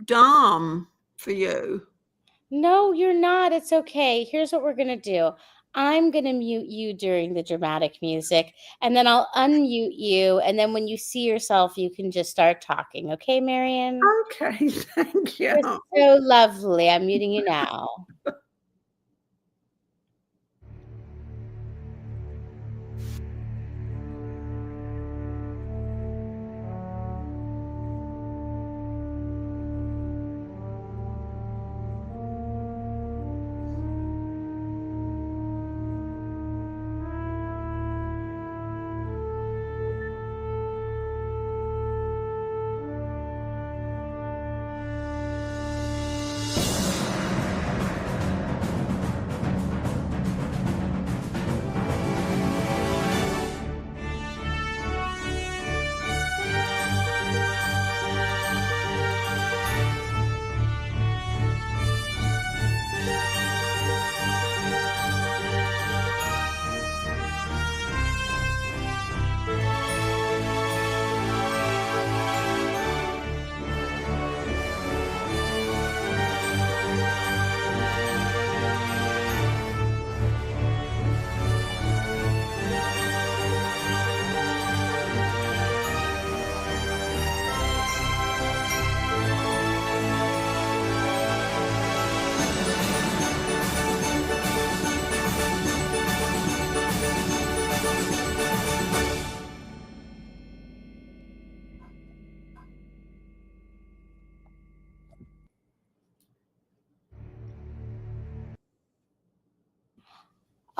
dumb for you. No, you're not. It's okay. Here's what we're going to do. I'm going to mute you during the dramatic music, and then I'll unmute you. And then when you see yourself, you can just start talking. Okay, Marion? Okay, thank you. You're so lovely. I'm muting you now.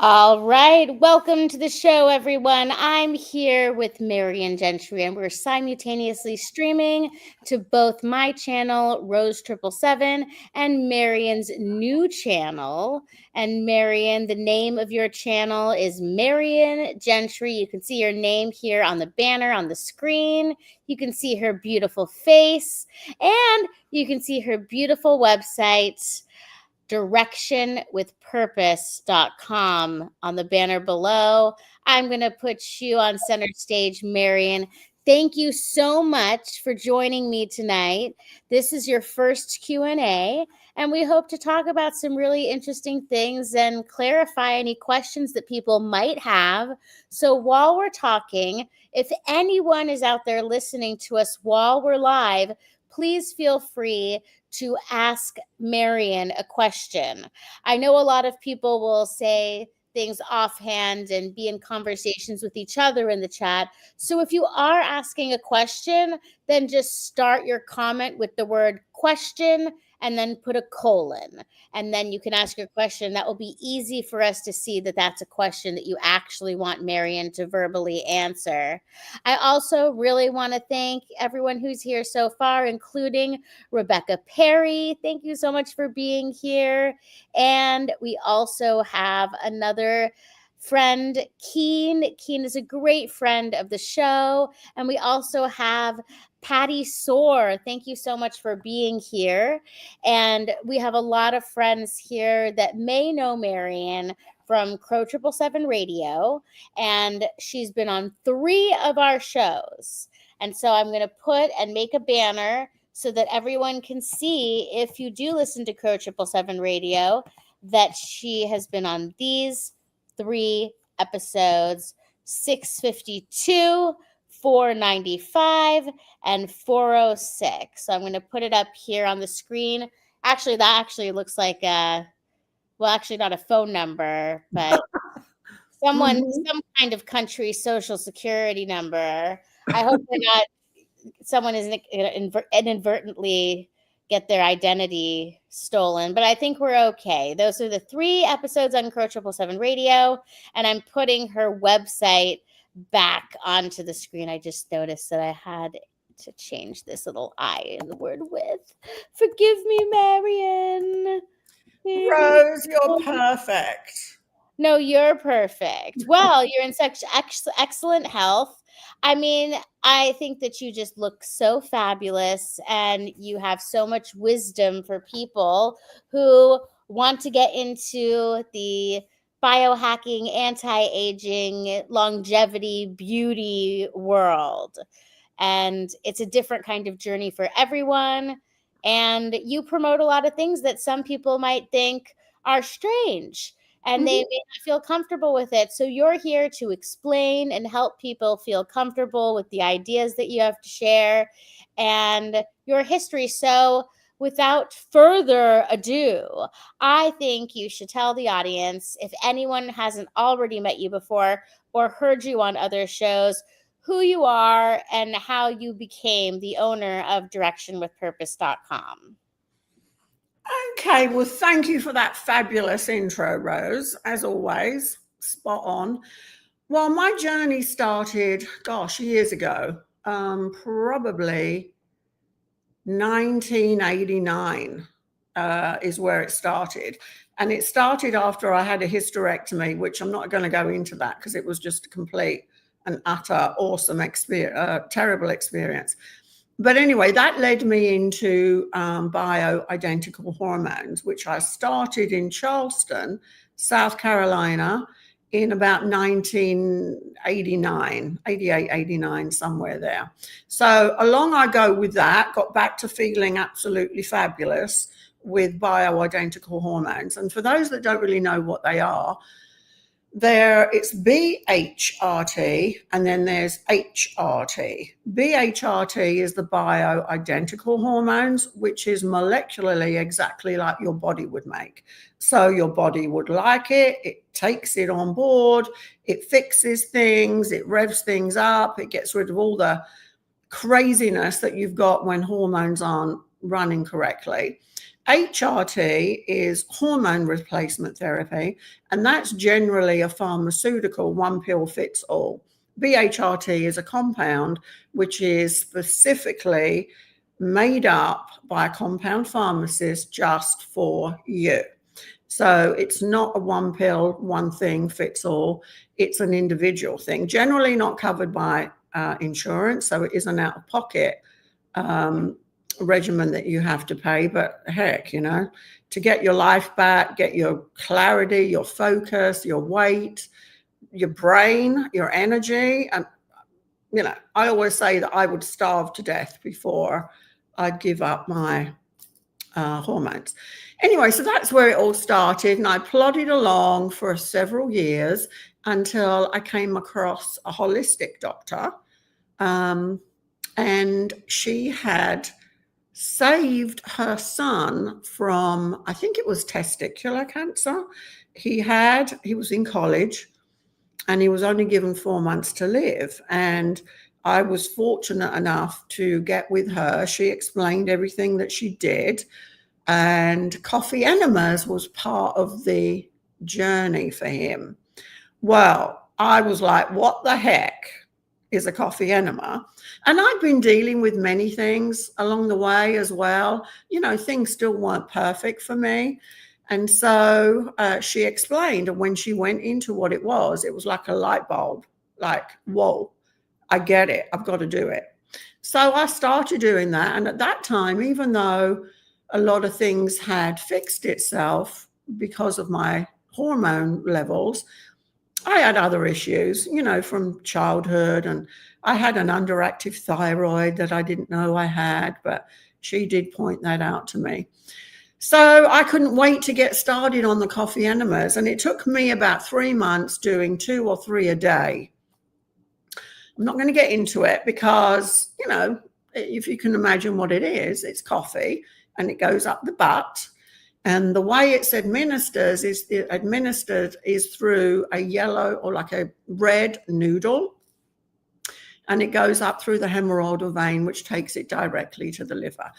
All right, welcome to the show, everyone. I'm here with Marion Gentry, and we're simultaneously streaming to both my channel, Rose777, and Marion's new channel. And Marion, the name of your channel is Marion Gentry. You can see your name here on the banner on the screen. You can see her beautiful face, and you can see her beautiful website, directionwithpurpose.com, on the banner below. I'm going to put you on center stage, Marion. Thank you so much for joining me tonight. This is your first Q&A, and we hope to talk about some really interesting things and clarify any questions that people might have. So while we're talking, if anyone is out there listening to us while we're live, please feel free to ask Marion a question. I know a lot of people will say things offhand and be in conversations with each other in the chat. So if you are asking a question, then just start your comment with the word question and then put a colon. And then you can ask your question. That will be easy for us to see that that's a question that you actually want Marion to verbally answer. I also really want to thank everyone who's here so far, including Rebecca Perry. Thank you so much for being here. And we also have another friend, Keen. Keen is a great friend of the show. And we also have Patty Soar. Thank you so much for being here. And we have a lot of friends here that may know Marion from Crow777 Radio, and she's been on 3 of our shows. And so I'm going to put and make a banner so that everyone can see, if you do listen to Crow777 Radio, that she has been on these 3 episodes: 652, 495, and 406. So I'm going to put it up here on the screen. Actually, that actually looks like well, actually not a phone number, but some kind of country social security number. I hope they're not, someone isn't inadvertently get their identity stolen, but I think we're okay. Those are the 3 episodes on Crow777 Radio, and I'm putting her website back onto the screen. I just noticed that I had to change this little I in the word with. Forgive me, Marion. Rose, you're perfect. No, you're perfect. Well, you're in such excellent health. I mean, I think that you just look so fabulous, and you have so much wisdom for people who want to get into the biohacking, anti-aging, longevity, beauty world. And it's a different kind of journey for everyone. and you promote a lot of things that some people might think are strange, and they may not feel comfortable with it. So you're here to explain and help people feel comfortable with the ideas that you have to share and your history. So without further ado, I think you should tell the audience, if anyone hasn't already met you before or heard you on other shows, who you are and how you became the owner of directionwithpurpose.com. Okay, well, thank you for that fabulous intro, Rose. As always, spot on. Well, my journey started, gosh, years ago, probably 1989 is where it started. And it started after I had a hysterectomy, which I'm not going to go into that because it was just a complete and utter awesome experience, terrible experience. But anyway, that led me into bioidentical hormones, which I started in Charleston, South Carolina, in about 1989, 88, 89, somewhere there. So along I go with that, got back to feeling absolutely fabulous with bioidentical hormones. And for those that don't really know what they are, it's BHRT and then there's HRT. BHRT is the bioidentical hormones, which is molecularly exactly like your body would make. So your body would like it, it takes it on board, it fixes things, it revs things up, it gets rid of all the craziness that you've got when hormones aren't running correctly. HRT is hormone replacement therapy, and that's generally a pharmaceutical, one pill fits all. BHRT is a compound which is specifically made up by a compound pharmacist just for you. So it's not a one pill, one thing fits all. It's an individual thing, generally not covered by insurance, so it is an out-of-pocket regimen that you have to pay. But heck, to get your life back, get your clarity, your focus, your weight, your brain, your energy. And I always say that I would starve to death before I'd give up my hormones. Anyway, so that's where it all started, and I plodded along for several years until I came across a holistic doctor, and she had saved her son from, I think it was testicular cancer. He was in college and he was only given 4 months to live. And I was fortunate enough to get with her. She explained everything that she did, and coffee enemas was part of the journey for him. Well, I was like, what the heck is a coffee enema? And I'd been dealing with many things along the way as well. Things still weren't perfect for me. And so she explained, and when she went into what it was like a light bulb, like, whoa, I get it. I've got to do it. So I started doing that. And at that time, even though a lot of things had fixed itself because of my hormone levels, I had other issues, from childhood, and I had an underactive thyroid that I didn't know I had, but she did point that out to me. So I couldn't wait to get started on the coffee enemas, and it took me about 3 months doing 2 or 3 a day. I'm not going to get into it because, if you can imagine what it is, it's coffee and it goes up the butt. And the way it's administered is through a yellow or like a red noodle. And it goes up through the hemorrhoidal vein, which takes it directly to the liver.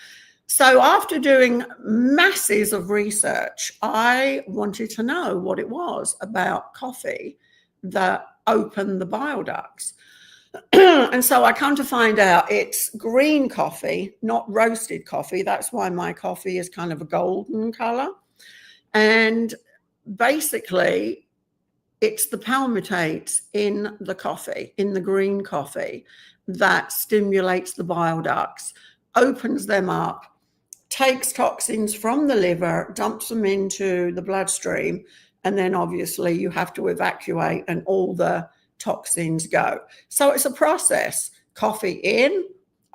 So after doing masses of research, I wanted to know what it was about coffee that opened the bile ducts. And so I come to find out it's green coffee, not roasted coffee. That's why my coffee is kind of a golden color. And basically, it's the palmitates in the coffee, in the green coffee, that stimulates the bile ducts, opens them up, takes toxins from the liver, dumps them into the bloodstream, and then obviously you have to evacuate and all the toxins go. So it's a process. Coffee in,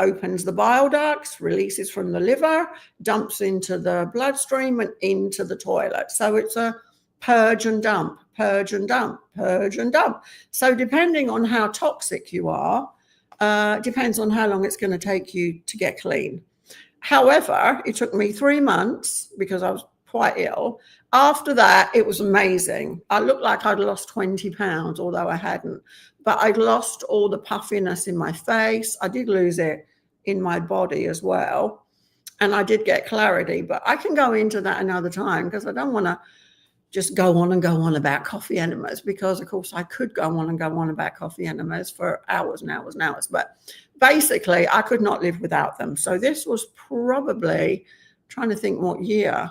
opens the bile ducts, releases from the liver, dumps into the bloodstream and into the toilet. So it's a purge and dump, purge and dump, purge and dump. So depending on how toxic you are, depends on how long it's going to take you to get clean. However, it took me 3 months because I was quite ill. After that, it was amazing. I looked like I'd lost 20 pounds, although I hadn't. But I'd lost all the puffiness in my face. I did lose it in my body as well. And I did get clarity. But I can go into that another time because I don't want to just go on and go on about coffee enemas, because, of course, I could go on and go on about coffee enemas for hours and hours and hours. But basically, I could not live without them. So this was probably, trying to think what year,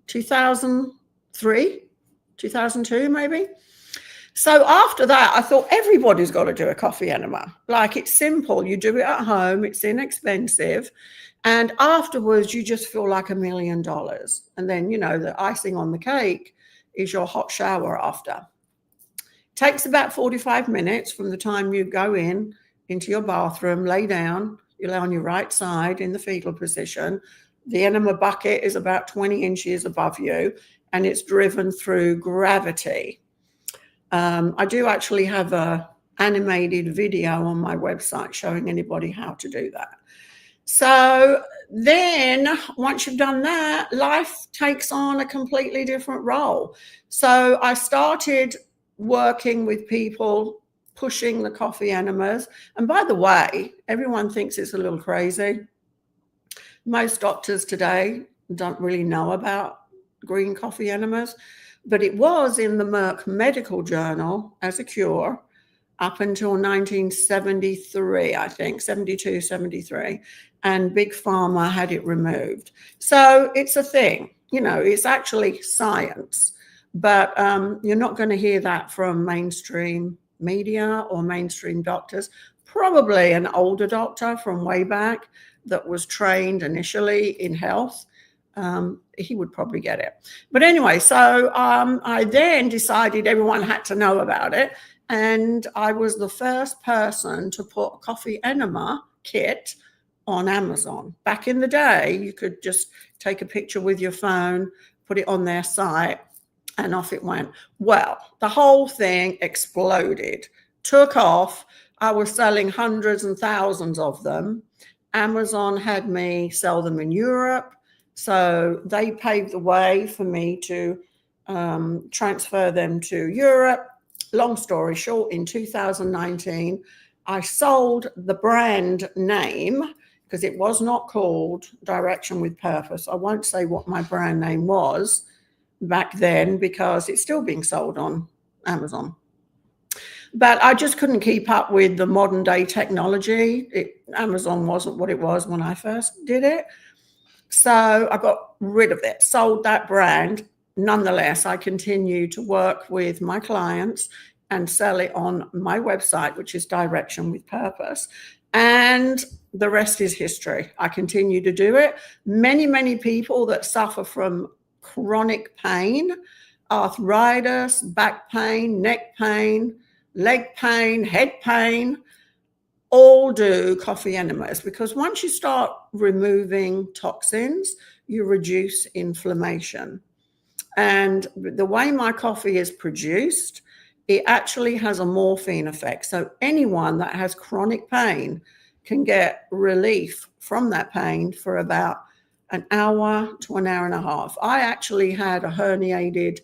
2003, 2002 maybe. So after that, I thought everybody's got to do a coffee enema. Like, it's simple. You do it at home. It's inexpensive. And afterwards, you just feel like $1 million. And then, you know, the icing on the cake is your hot shower after. Takes about 45 minutes from the time you go into your bathroom, lay down, you lay on your right side in the fetal position. The enema bucket is about 20 inches above you, and it's driven through gravity. I do actually have a animated video on my website showing anybody how to do that. So then once you've done that, life takes on a completely different role. So I started working with people pushing the coffee enemas. And by the way, everyone thinks it's a little crazy. Most doctors today don't really know about green coffee enemas, but it was in the Merck Medical Journal as a cure up until 1973, I think, 72, 73. And Big Pharma had it removed. So it's a thing, you know, it's actually science. But you're not going to hear that from mainstream media or mainstream doctors. Probably an older doctor from way back that was trained initially in health. He would probably get it. But anyway, so I then decided everyone had to know about it. And I was the first person to put a coffee enema kit on Amazon. Back in the day, you could just take a picture with your phone, put it on their site, and off it went. Well, the whole thing exploded, took off. I was selling hundreds and thousands of them. Amazon had me sell them in Europe. So they paved the way for me to transfer them to Europe. Long story short, in 2019, I sold the brand name because it was not called Direction with Purpose. I won't say what my brand name was back then because it's still being sold on Amazon. But I just couldn't keep up with the modern day technology. Amazon wasn't what it was when I first did it. So I got rid of it, sold that brand. Nonetheless, I continue to work with my clients and sell it on my website, which is Direction with Purpose. And the rest is history. I continue to do it. Many, many people that suffer from chronic pain, arthritis, back pain, neck pain, leg pain, head pain, all do coffee enemas, because once you start removing toxins, you reduce inflammation. And the way my coffee is produced, it actually has a morphine effect. So anyone that has chronic pain can get relief from that pain for about an hour to an hour and a half. I actually had a herniated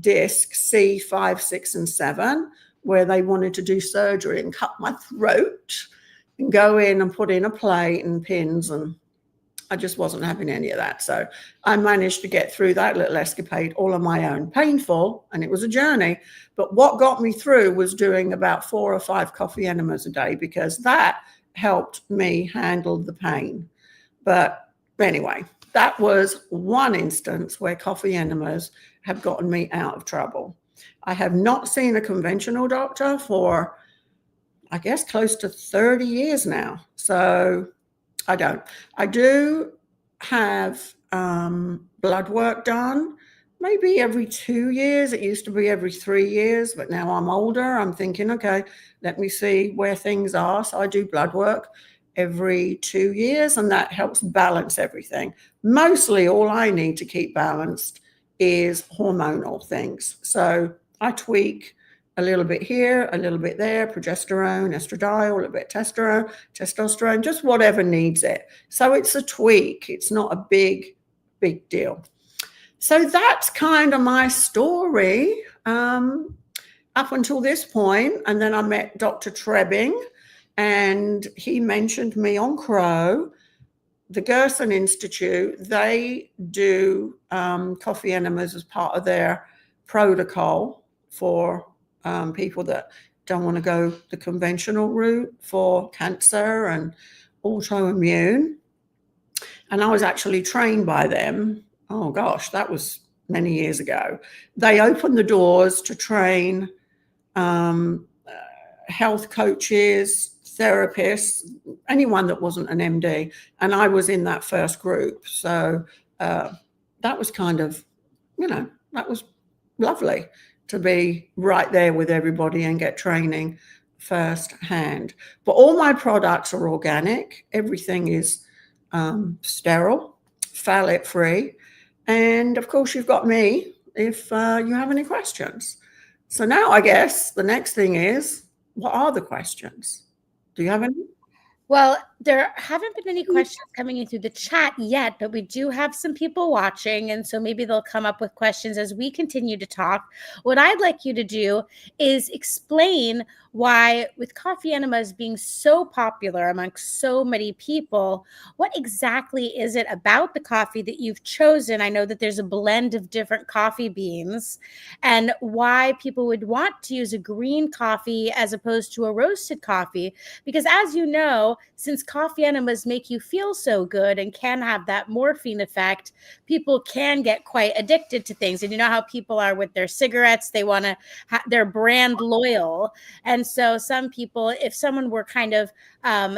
disc C5, 6, and 7, where they wanted to do surgery and cut my throat and go in and put in a plate and pins, and I just wasn't having any of that. So I managed to get through that little escapade all on my own. Painful, and it was a journey. But what got me through was doing about 4 or 5 coffee enemas a day, because that helped me handle the pain. But anyway, that was one instance where coffee enemas have gotten me out of trouble. I have not seen a conventional doctor for, I guess, close to 30 years now. So I don't. I do have blood work done maybe every 2 years. It used to be every 3 years, but now I'm older. I'm thinking, okay, let me see where things are. So I do blood work every 2 years, and that helps balance everything. Mostly all I need to keep balanced is hormonal things. So I tweak a little bit here, a little bit there, progesterone, estradiol, a little bit testosterone, just whatever needs it. So it's a tweak. It's not a big deal. So that's kind of my story up until this point. And then I met Dr. Trebbing, and he mentioned me on Crow. The Gerson Institute, they do coffee enemas as part of their protocol for people that don't want to go the conventional route for cancer and autoimmune. And I was actually trained by them. Oh gosh, that was many years ago. They opened the doors to train health coaches, therapists, anyone that wasn't an MD. And I was in that first group. So that was kind of, that was lovely to be right there with everybody and get training firsthand. But all my products are organic. Everything is sterile, phthalate free. And of course, you've got me if you have any questions. So now I guess the next thing is, what are the questions? Do you have any? Well, there haven't been any questions coming in through the chat yet, but we do have some people watching, and so maybe they'll come up with questions as we continue to talk. What I'd like you to do is explain why, with coffee enemas being so popular amongst so many people, what exactly is it about the coffee that you've chosen? I know that there's a blend of different coffee beans, and why people would want to use a green coffee as opposed to a roasted coffee, because as you know, since coffee enemas make you feel so good and can have that morphine effect, people can get quite addicted to things. And you know how people are with their cigarettes, they want to they're brand loyal. And so some people, if someone were kind of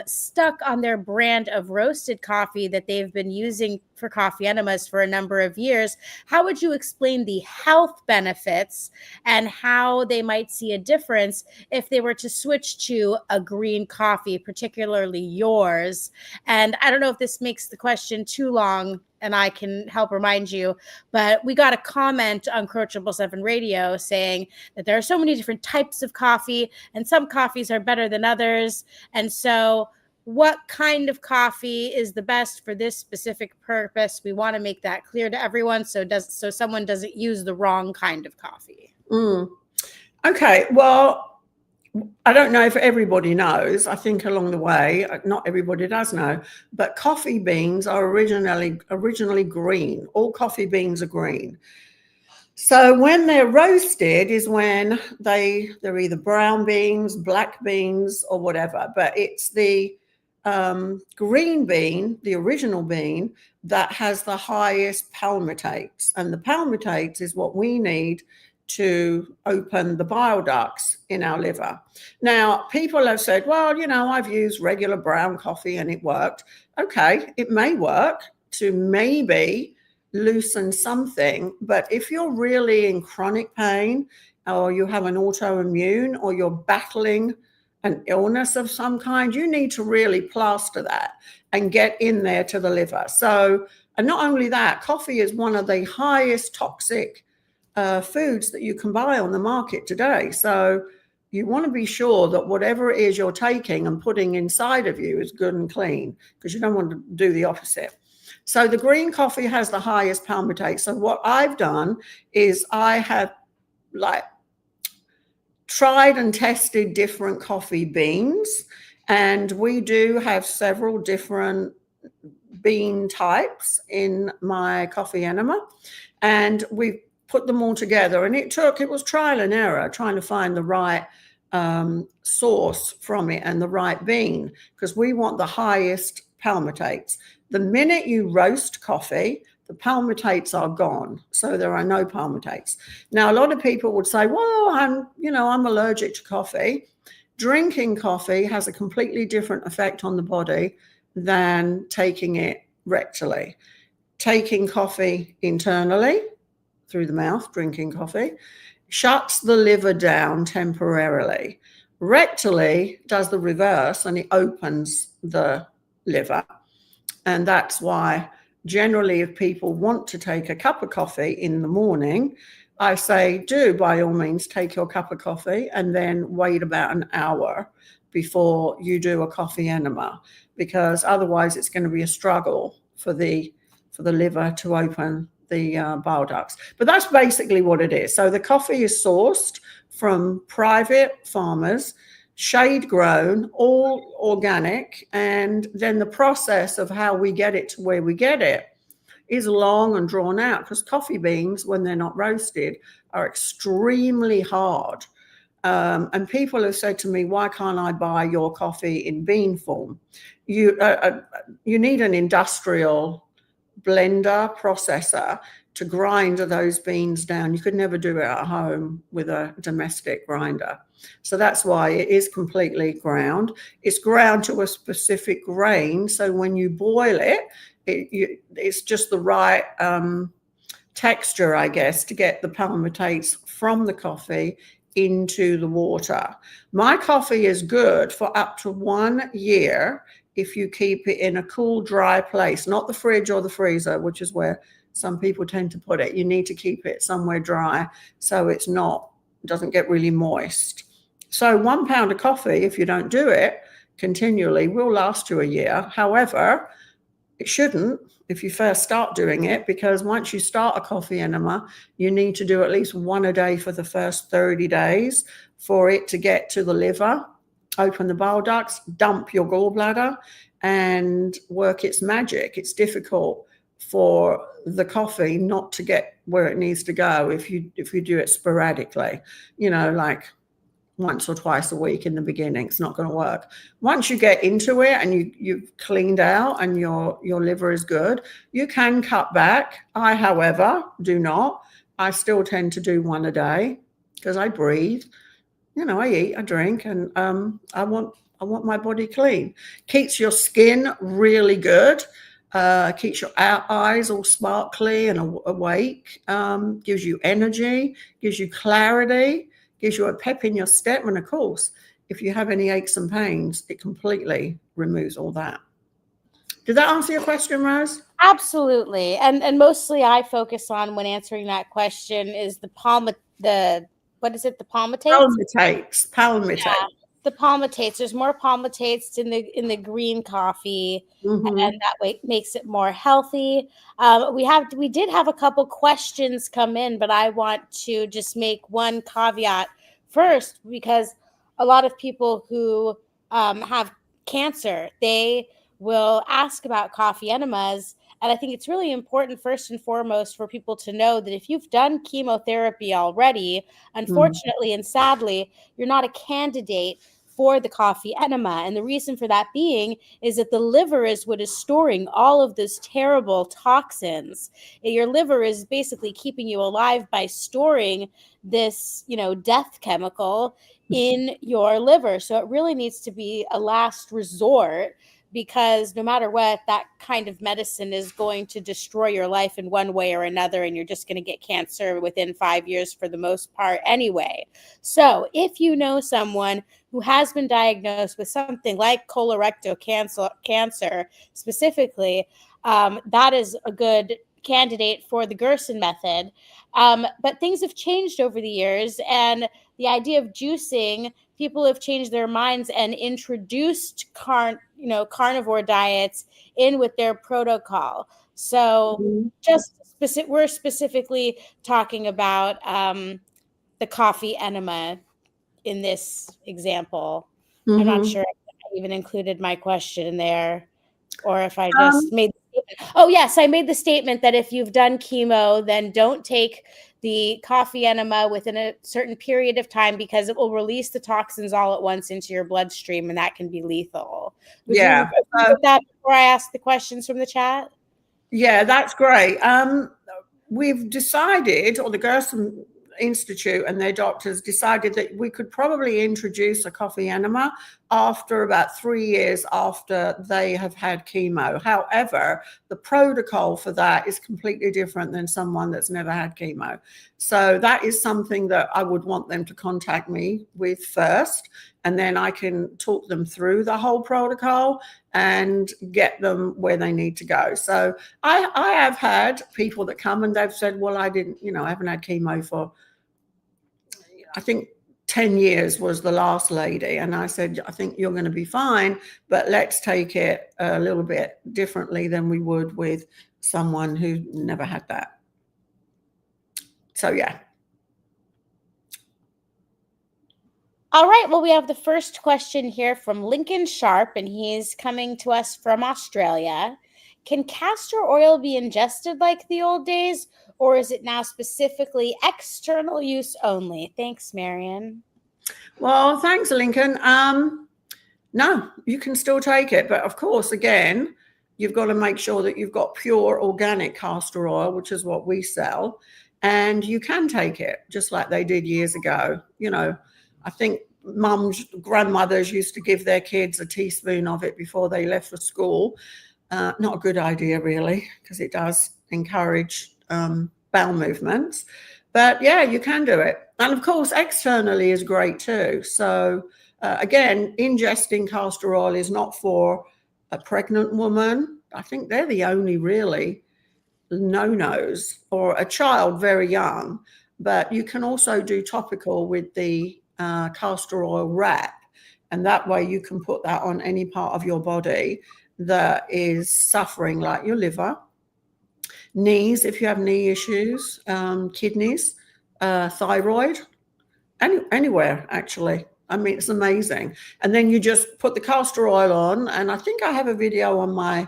stuck on their brand of roasted coffee that they've been using for coffee enemas for a number of years, how would you explain the health benefits and how they might see a difference if they were to switch to a green coffee, particularly yours? And I don't know if this makes the question too long, and I can help remind you, but we got a comment on Crow 777 Radio saying that there are so many different types of coffee, and some coffees are better than others. And so what kind of coffee is the best for this specific purpose? We want to make that clear to everyone so someone doesn't use the wrong kind of coffee. Okay, well, I don't know if everybody knows. I think along the way, not everybody does know, but coffee beans are originally green. All coffee beans are green. So when they're roasted is when they're either brown beans, black beans, or whatever. But it's the green bean, the original bean, that has the highest palmitates. And the palmitates is what we need to open the bile ducts in our liver. Now, people have said, well, I've used regular brown coffee and it worked. Okay, it may work to maybe loosen something, but if you're really in chronic pain, or you have an autoimmune, or you're battling an illness of some kind, you need to really plaster that and get in there to the liver. So, and not only that, coffee is one of the highest toxic foods that you can buy on the market today. So you want to be sure that whatever it is you're taking and putting inside of you is good and clean, because you don't want to do the opposite. So the green coffee has the highest palmitate. So what I've done is I have tried and tested different coffee beans, and we do have several different bean types in my coffee enema, and we've put them all together, and it was trial and error trying to find the right source from it and the right bean, because we want the highest palmitates. The minute you roast coffee, the palmitates are gone, so there are no palmitates. Now, a lot of people would say, well, I'm allergic to coffee. Drinking coffee has a completely different effect on the body than taking it rectally. Taking coffee internally, through the mouth, drinking coffee, shuts the liver down temporarily. Rectally does the reverse, and it opens the liver. And that's why generally if people want to take a cup of coffee in the morning, I say, do by all means take your cup of coffee and then wait about an hour before you do a coffee enema, because otherwise it's going to be a struggle for the liver to open the bile ducts. But that's basically what it is. So the coffee is sourced from private farmers, shade grown, all organic, and then the process of how we get it to where we get it is long and drawn out, because coffee beans, when they're not roasted, are extremely hard. And people have said to me, why can't I buy your coffee in bean form? You need an industrial blender processor to grind those beans down. You could never do it at home with a domestic grinder. So that's why it is completely ground. It's ground to a specific grain. So when you boil it, it's just the right texture, I guess, to get the palmitates from the coffee into the water. My coffee is good for up to 1 year if you keep it in a cool, dry place, not the fridge or the freezer, which is where some people tend to put it. You need to keep it somewhere dry so it doesn't get really moist. So 1 pound of coffee, if you don't do it continually, will last you a year. However, it shouldn't if you first start doing it, because once you start a coffee enema, you need to do at least 1 a day for the first 30 days for it to get to the liver, open the bile ducts, dump your gallbladder, and work its magic. It's difficult for the coffee not to get where it needs to go if you do it sporadically, like once or twice a week in the beginning. It's not going to work. Once you get into it and you've cleaned out and your liver is good, you can cut back. I, however, do not. I still tend to do 1 a day because I breathe. I eat, I drink, and I want my body clean. Keeps your skin really good. Keeps your eyes all sparkly and awake. Gives you energy. Gives you clarity. Gives you a pep in your step. And of course, if you have any aches and pains, it completely removes all that. Did that answer your question, Rose? Absolutely. And mostly I focus on, when answering that question, is the what is it? The palmitates? Palmitates. Yeah, the palmitates. There's more palmitates in the green coffee, and that way makes it more healthy. We did have a couple questions come in, but I want to just make one caveat first, because a lot of people who have cancer, they will ask about coffee enemas. And I think it's really important, first and foremost, for people to know that if you've done chemotherapy already, unfortunately and sadly, you're not a candidate for the coffee enema. And the reason for that being is that the liver is what is storing all of those terrible toxins. Your liver is basically keeping you alive by storing this, death chemical in your liver. So it really needs to be a last resort, because no matter what, that kind of medicine is going to destroy your life in one way or another, and you're just going to get cancer within 5 years for the most part anyway. So if you know someone who has been diagnosed with something like colorectal cancer specifically, that is a good candidate for the Gerson method. But things have changed over the years, and the idea of juicing, people have changed their minds and introduced carnivore diets in with their protocol. So we're specifically talking about the coffee enema in this example. I'm not sure if I even included my question in there, or if I just made the statement. Oh, yes, I made the statement that if you've done chemo, then don't take the coffee enema within a certain period of time, because it will release the toxins all at once into your bloodstream, and that can be lethal. Would you agree with that before I ask the questions from the chat? Yeah, that's great. We've decided, or the Gerson Institute and their doctors decided, that we could probably introduce a coffee enema after about 3 years after they have had chemo. However, the protocol for that is completely different than someone that's never had chemo. So that is something that I would want them to contact me with first, and then I can talk them through the whole protocol and get them where they need to go. So I have had people that come and they've said, well, I haven't had chemo for, I think 10 years was the last lady. And I said, I think you're going to be fine, but let's take it a little bit differently than we would with someone who never had that. So, yeah. All right. Well, we have the first question here from Lincoln Sharp, and he's coming to us from Australia. Can castor oil be ingested like the old days, or is it now specifically external use only? Thanks, Marion. Well, thanks, Lincoln. No, you can still take it. But of course, again, you've got to make sure that you've got pure organic castor oil, which is what we sell. And you can take it just like they did years ago. I think grandmothers used to give their kids a teaspoon of it before they left for school. Not a good idea, really, because it does encourage bowel movements. But yeah, you can do it. And of course, externally is great too. So again, ingesting castor oil is not for a pregnant woman. I think they're the only really no-nos, or a child very young. But you can also do topical with the castor oil wrap. And that way you can put that on any part of your body that is suffering, like your liver, knees, if you have knee issues, kidneys, thyroid, anywhere, actually. I mean, it's amazing. And then you just put the castor oil on, and I think I have a video on my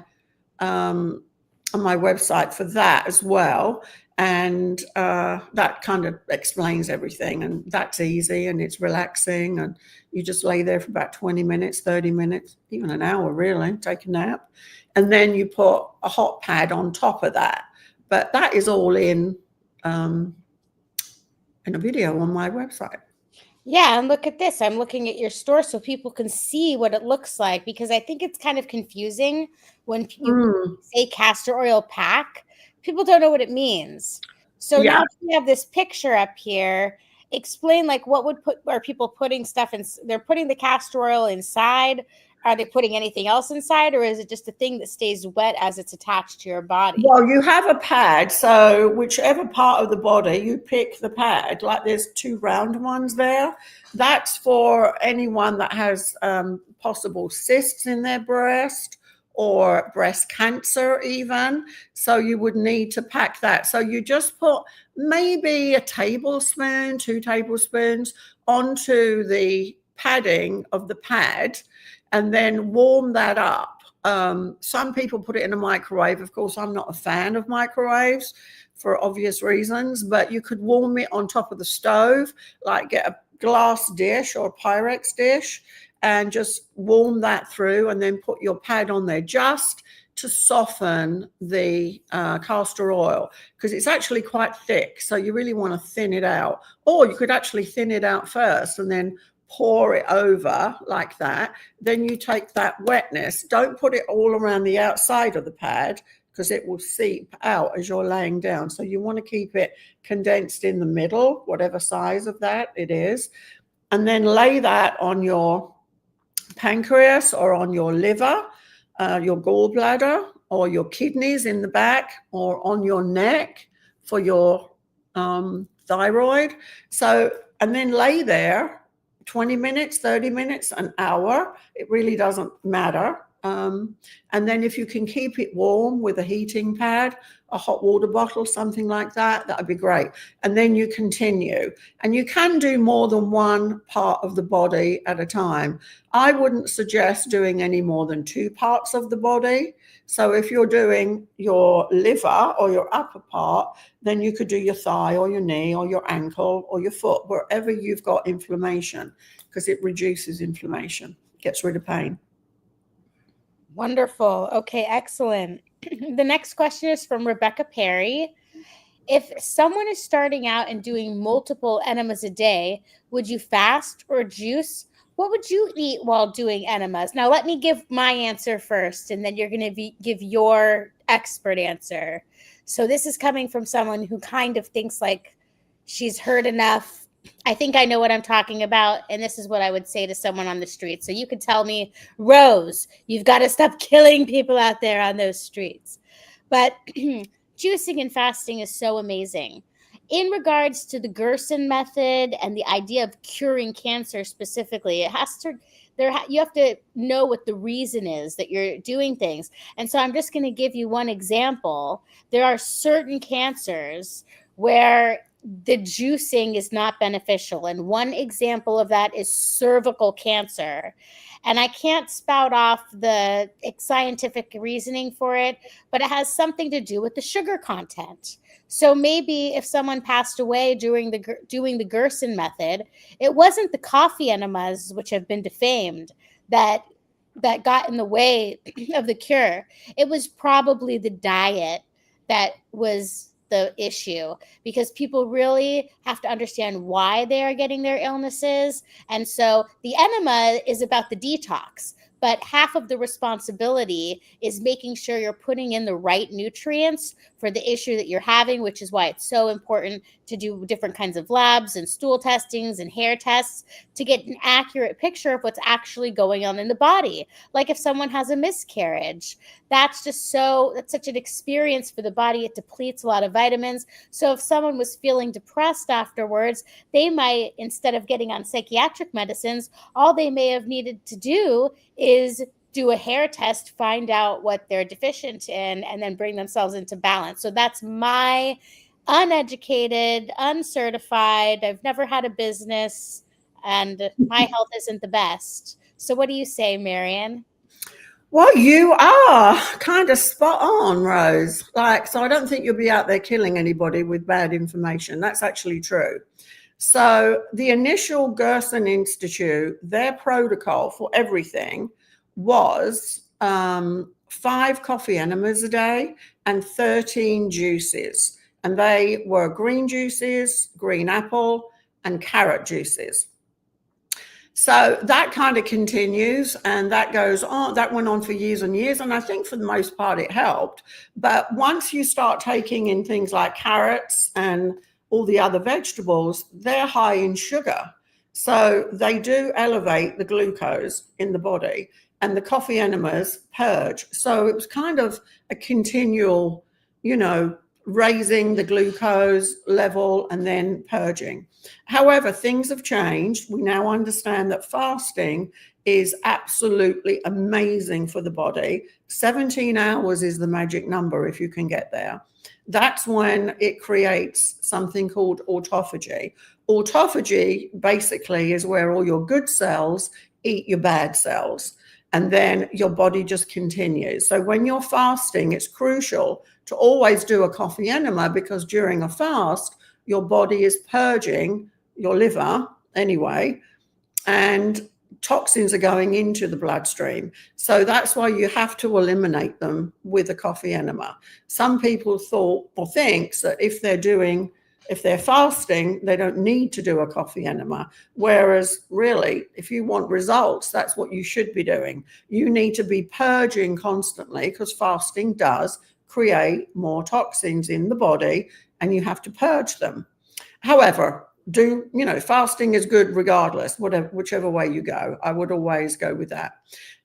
website for that as well. And that kind of explains everything, and that's easy and it's relaxing, and you just lay there for about 20 minutes, 30 minutes, even an hour, really, take a nap. And then you put a hot pad on top of that. But that is all in a video on my website. Yeah, and look at this. I'm looking at your store so people can see what it looks like, because I think it's kind of confusing when you say castor oil pack. People don't know what it means. So now we have this picture up here. Explain, like, are people putting stuff in? They're putting the castor oil inside. Are they putting anything else inside, or is it just a thing that stays wet as it's attached to your body? Well, you have a pad, so whichever part of the body you pick the pad, like there's two round ones there. That's for anyone that has possible cysts in their breast or breast cancer even. So you would need to pack that. So you just put maybe a tablespoon, 2 tablespoons onto the padding of the pad, and then warm that up. Some people put it in a microwave. Of course, I'm not a fan of microwaves for obvious reasons, but you could warm it on top of the stove, like get a glass dish or a Pyrex dish and just warm that through, and then put your pad on there just to soften the castor oil, because it's actually quite thick. So you really want to thin it out, or you could actually thin it out first and then pour it over like that. Then you take that wetness, don't put it all around the outside of the pad, because it will seep out as you're laying down. So you want to keep it condensed in the middle, whatever size of that it is, and then lay that on your pancreas or on your liver, your gallbladder, or your kidneys in the back, or on your neck for your thyroid. So, and then lay there 20 minutes, 30 minutes, an hour. It really doesn't matter. And then if you can keep it warm with a heating pad, a hot water bottle, something like that, that would be great. And then you continue. And you can do more than one part of the body at a time. I wouldn't suggest doing any more than 2 parts of the body. So if you're doing your liver or your upper part, then you could do your thigh or your knee or your ankle or your foot, wherever you've got inflammation, because it reduces inflammation, gets rid of pain. Wonderful. Okay, excellent. The next question is from Rebecca Perry. If someone is starting out and doing multiple enemas a day, would you fast or juice? what would you eat while doing enemas? Now, let me give my answer first, and then you're going to give your expert answer. So this is coming from someone who kind of thinks like she's heard enough. I think I know what I'm talking about, and this is what I would say to someone on the street. So you could tell me, Rose, you've got to stop killing people out there on those streets. But juicing and fasting is so amazing. In regards to the Gerson method and the idea of curing cancer specifically, it has to you have to know what the reason is that you're doing things. And so I'm just going to give you one example. There are certain cancers where the juicing is not beneficial. And one example of that is cervical cancer. And I can't spout off the scientific reasoning for it, but it has something to do with the sugar content. So maybe if someone passed away doing the Gerson method, it wasn't the coffee enemas, which have been defamed, that got in the way of the cure. It was probably the diet that was the issue, because people really have to understand why they are getting their illnesses. And so the enema is about the detox, but half of the responsibility is making sure you're putting in the right nutrients for the issue that you're having, which is why it's so important to do different kinds of labs and stool testings and hair tests to get an accurate picture of what's actually going on in the body. Like if someone has a miscarriage, that's such an experience for the body. It depletes a lot of vitamins. So if someone was feeling depressed afterwards, they might, instead of getting on psychiatric medicines, all they may have needed to do is do a hair test, find out what they're deficient in, and then bring themselves into balance. So that's my uneducated, uncertified, I've never had a business, and my health isn't the best. So what do you say, Marion? Well, you are kind of spot on, Rose. So I don't think you'll be out there killing anybody with bad information. That's actually true. So the initial Gerson Institute, their protocol for everything was 5 coffee enemas a day and 13 juices. And they were green juices, green apple, and carrot juices. So that kind of continues, and that goes on. That went on for years and years, and I think for the most part it helped. But once you start taking in things like carrots and all the other vegetables, they're high in sugar. So they do elevate the glucose in the body, and the coffee enemas purge. So it was kind of a continual, raising the glucose level and then purging. However, things have changed. We now understand that fasting is absolutely amazing for the body. 17 hours is the magic number if you can get there. That's when it creates something called autophagy. Autophagy basically is where all your good cells eat your bad cells, and then your body just continues. So when you're fasting, it's crucial to always do a coffee enema, because during a fast, your body is purging your liver anyway, and toxins are going into the bloodstream. So that's why you have to eliminate them with a coffee enema. Some people think that if they're fasting, they don't need to do a coffee enema. Whereas really, if you want results, that's what you should be doing. You need to be purging constantly, because fasting does create more toxins in the body, and you have to purge them. However, fasting is good regardless, whichever way you go. I would always go with that.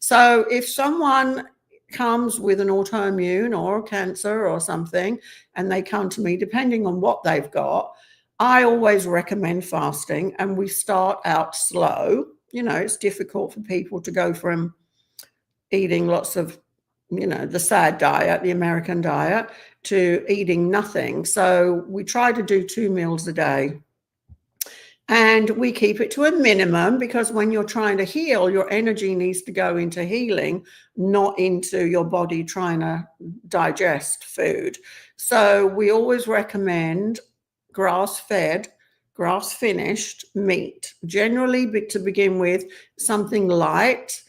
So if someone comes with an autoimmune or cancer or something, and they come to me, depending on what they've got, I always recommend fasting, and we start out slow. It's difficult for people to go from eating lots of, the SAD diet, the American diet, to eating nothing. So we try to do 2 meals a day. And we keep it to a minimum, because when you're trying to heal, your energy needs to go into healing, not into your body trying to digest food. So we always recommend grass-fed, grass-finished meat, generally to begin with, something light.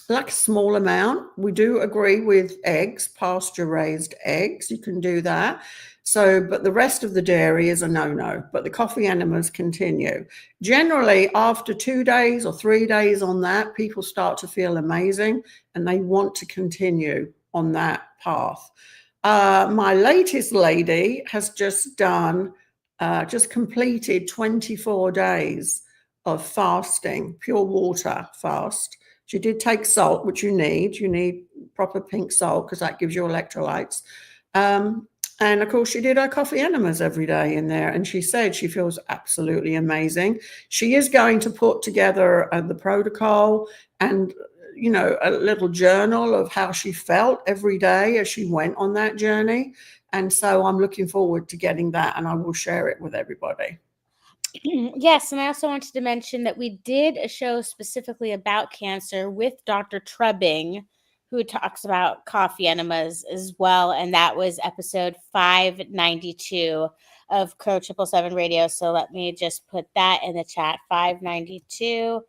like a small amount. We do agree with eggs, pasture-raised eggs. You can do that. So, but the rest of the dairy is a no-no. But the coffee enemas continue. Generally, after 2 days or 3 days on that, people start to feel amazing and they want to continue on that path. My latest lady has just completed 24 days of fasting, pure water fast. She did take salt, which you need. You need proper pink salt because that gives you electrolytes. And of course, she did her coffee enemas every day in there. And she said she feels absolutely amazing. She is going to put together the protocol and, you know, a little journal of how she felt every day as she went on that journey. And so I'm looking forward to getting that, and I will share it with everybody. Yes, and I also wanted to mention that we did a show specifically about cancer with Dr. Trubbing, who talks about coffee enemas as well, and that was episode 592 of Crow 777 Radio. So let me just put that in the chat. 592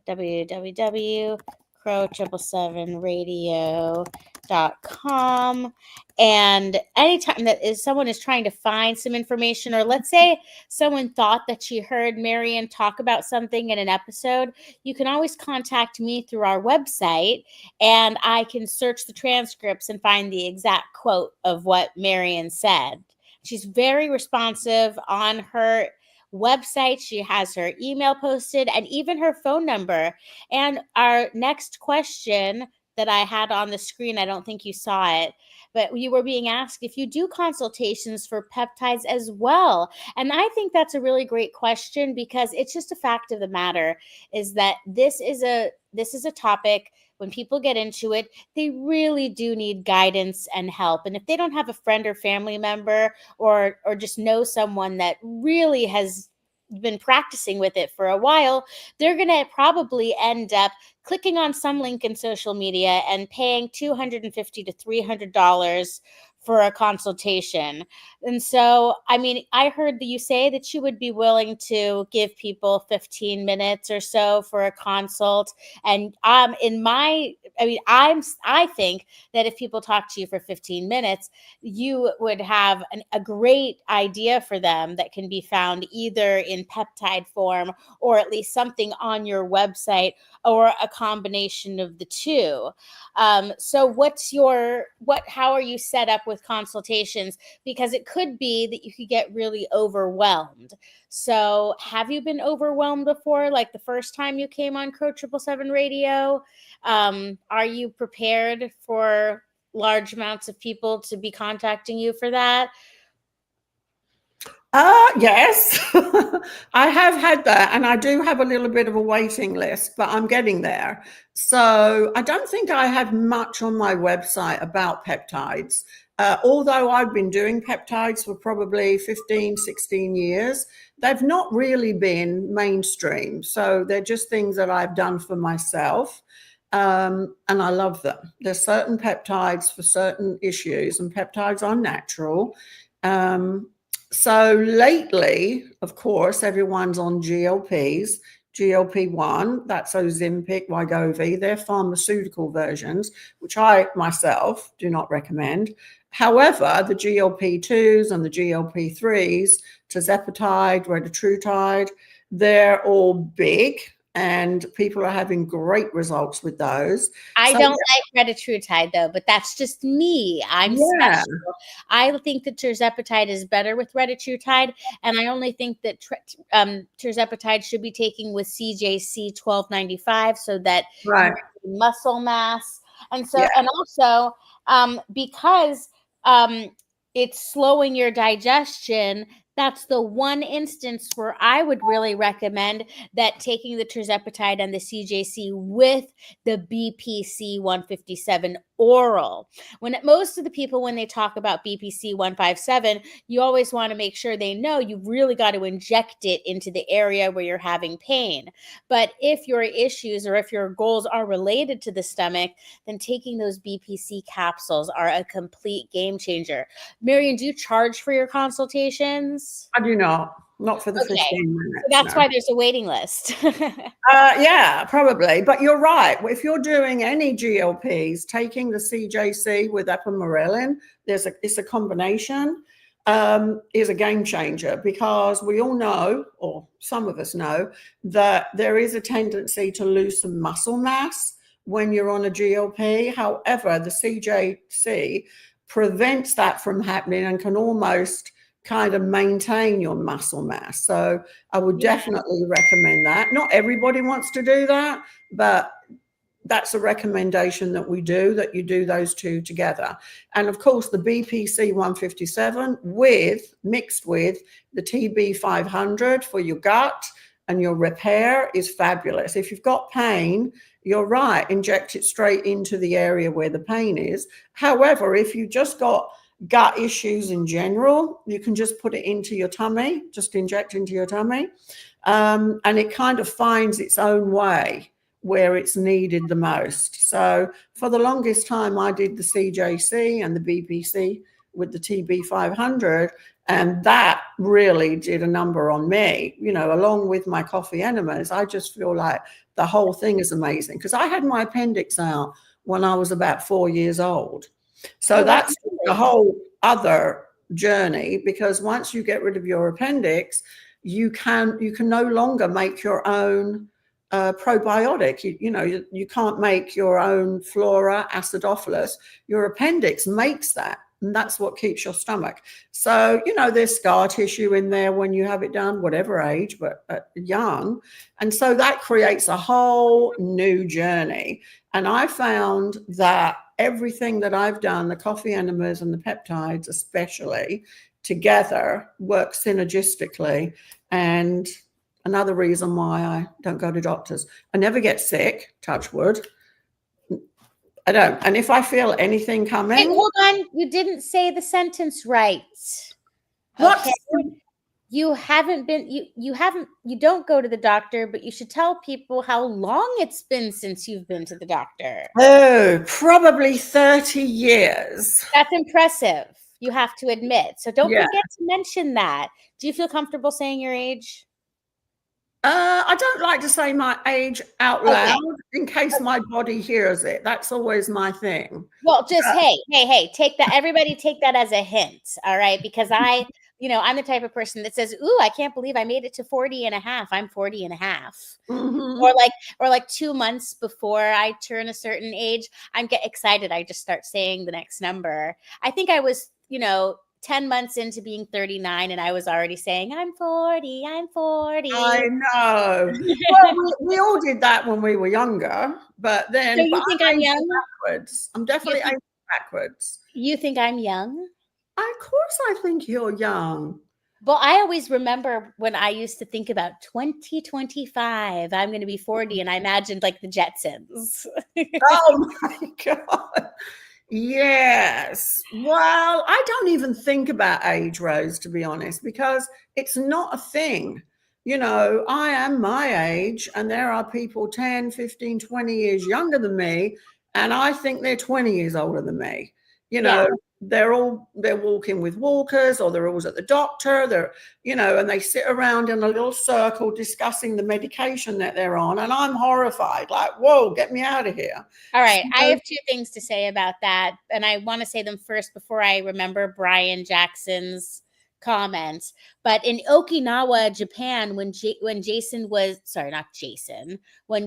www.crow777radio.com. And anytime that someone is trying to find some information, or let's say someone thought that she heard Marion talk about something in an episode, you can always contact me through our website, and I can search the transcripts and find the exact quote of what Marion said. She's very responsive on her website. She has her email posted and even her phone number. And our next question that I had on the screen, I don't think you saw it, but you were being asked if you do consultations for peptides as well. And I think that's a really great question, because it's just a fact of the matter is that this is a topic. When people get into it, they really do need guidance and help. And if they don't have a friend or family member, or just know someone that really has been practicing with it for a while, they're going to probably end up clicking on some link in social media and paying $250 to $300 for a consultation. And so, I mean, I heard that you say that you would be willing to give people 15 minutes or so for a consult. And I think that if people talk to you for 15 minutes, you would have a great idea for them that can be found either in peptide form or at least something on your website, or a combination of the two. So how are you set up with consultations? Because it could be that you could get really overwhelmed. So have you been overwhelmed before? Like the first time you came on Crow 777 Radio? Are you prepared for large amounts of people to be contacting you for that? Yes, I have had that, and I do have a little bit of a waiting list, but I'm getting there. So I don't think I have much on my website about peptides. Although I've been doing peptides for probably 15, 16 years, they've not really been mainstream. So they're just things that I've done for myself. And I love them. There's certain peptides for certain issues, and peptides are natural. So lately, of course, everyone's on GLPs, GLP-1, that's Ozempic, Wegovy. They're pharmaceutical versions, which I myself do not recommend. However, the GLP-2s and the GLP-3s, tirzepatide, retatrutide, they're all big, and people are having great results with those. I don't like retatrutide though, but that's just me. I'm special. I think that tirzepatide is better with retatrutide, and I only think that tirzepatide should be taken with CJC 1295 so that muscle mass. And so, and also because it's slowing your digestion, that's the one instance where I would really recommend that taking the tirzepatide and the CJC with the BPC 157 oral. Most of the people, when they talk about BPC 157, you always want to make sure they know you've really got to inject it into the area where you're having pain. But if your issues or if your goals are related to the stomach, then taking those BPC capsules are a complete game changer. Marion, do you charge for your consultations? I do not. not for the Okay. 15 So minutes. that's No. why there's a waiting list. Yeah, probably. But you're right. If you're doing any GLPs, taking the CJC with epamorelin, it's a combination, is a game changer, because we all know, or some of us know, that there is a tendency to lose some muscle mass when you're on a GLP. However, the CJC prevents that from happening and can almost kind of maintain your muscle mass. So I would definitely recommend that. Not everybody wants to do that, but that's a recommendation that we do, that you do those two together. And of course, the BPC 157 mixed with the TB 500 for your gut and your repair is fabulous. If you've got pain, you're right, inject it straight into the area where the pain is. However, if you just got gut issues in general, you can just put it into your tummy, just inject into your tummy, and it kind of finds its own way where it's needed the most. So for the longest time, I did the CJC and the BPC with the TB 500, and that really did a number on me, along with my coffee enemas. I just feel like the whole thing is amazing, because I had my appendix out when I was about 4 years old. So that's a whole other journey, because once you get rid of your appendix, you can no longer make your own probiotic. You can't make your own flora acidophilus. Your appendix makes that, and that's what keeps your stomach. So there's scar tissue in there when you have it done, whatever age, but young, and so that creates a whole new journey. And I found that everything that I've done, the coffee enemas and the peptides especially, together work synergistically. And another reason why I don't go to doctors. I never get sick, touch wood. I don't. And if I feel anything coming. Hey, hold on. You didn't say the sentence right. What? Okay. You don't go to the doctor, but you should tell people how long it's been since you've been to the doctor. Oh, probably 30 years. That's impressive, you have to admit. So don't forget to mention that. Do you feel comfortable saying your age? I don't like to say my age out loud in case my body hears it. That's always my thing. Well, just hey, take that. Everybody take that as a hint. All right. Because I'm the type of person that says, ooh, I can't believe I made it to 40 and a half. I'm 40 and a half. Mm-hmm. Or like 2 months before I turn a certain age, I get excited. I just start saying the next number. I think I was, 10 months into being 39, and I was already saying, I'm 40. I know. Well, we all did that when we were younger, but then. So you think I'm young? Backwards. I'm definitely aging backwards. You think I'm young? Of course I think you're young. Well, I always remember when I used to think about 2025, I'm going to be 40, and I imagined like the Jetsons. Oh my God. Yes. Well, I don't even think about age, Rose, to be honest, because it's not a thing. I am my age, and there are people 10, 15, 20 years younger than me, and I think they're 20 years older than me. They're walking with walkers, or they're always at the doctor, and they sit around in a little circle discussing the medication that they're on. And I'm horrified, like, whoa, get me out of here. All right. I have 2 things to say about that. And I want to say them first before I remember Brian Jackson's comments. But in Okinawa, Japan, when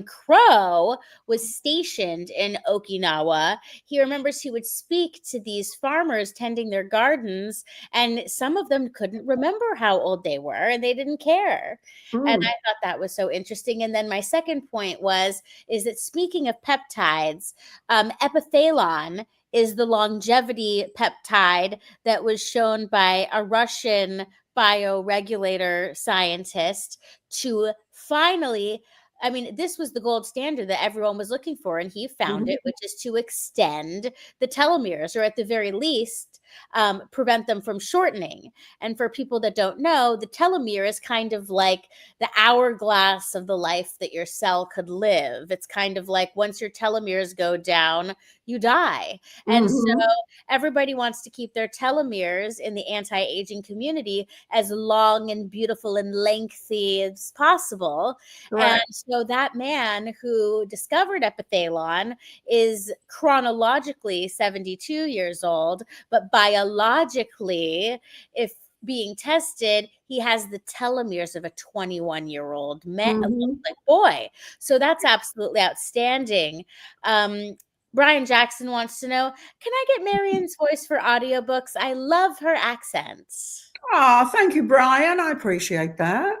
Crow was stationed in Okinawa, he remembers he would speak to these farmers tending their gardens, and some of them couldn't remember how old they were, and they didn't care. And I thought that was so interesting. And then my second point is that speaking of peptides, epithalon is the longevity peptide that was shown by a Russian bioregulator scientist to finally I mean, this was the gold standard that everyone was looking for, and he found it, which is to extend the telomeres, or at the very least, prevent them from shortening. And for people that don't know, the telomere is kind of like the hourglass of the life that your cell could live. It's kind of like once your telomeres go down, you die. And so everybody wants to keep their telomeres in the anti-aging community as long and beautiful and lengthy as possible. Right. And so that man who discovered epithalon is chronologically 72 years old, but biologically, if being tested, he has the telomeres of a 21-year-old man, like boy. So that's absolutely outstanding. Brian Jackson wants to know, can I get Marion's voice for audiobooks? I love her accents. Oh, thank you, Brian. I appreciate that.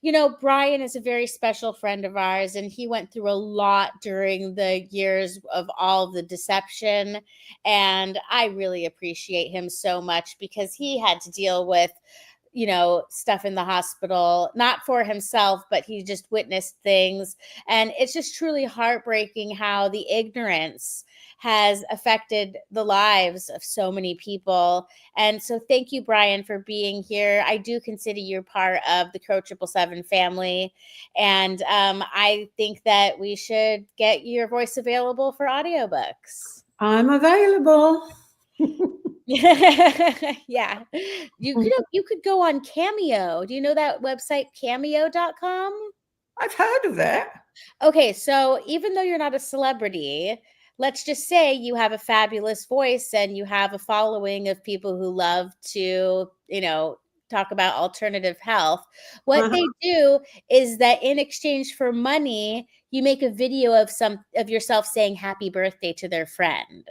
You know, Brian is a very special friend of ours, and he went through a lot during the years of all of the deception. And I really appreciate him so much because he had to deal with, you know, stuff in the hospital, not for himself, but he just witnessed things. And it's just truly heartbreaking how the ignorance has affected the lives of so many people. And so thank you, Brian, for being here. I do consider you part of the Crow 777 family. And I think that we should get your voice available for audiobooks. I'm available. Yeah. You could go on Cameo. Do you know that website, cameo.com? I've heard of it. Okay, so even though you're not a celebrity, let's just say you have a fabulous voice and you have a following of people who love to, you know, talk about alternative health. What they do is that in exchange for money, you make a video of yourself saying happy birthday to their friend.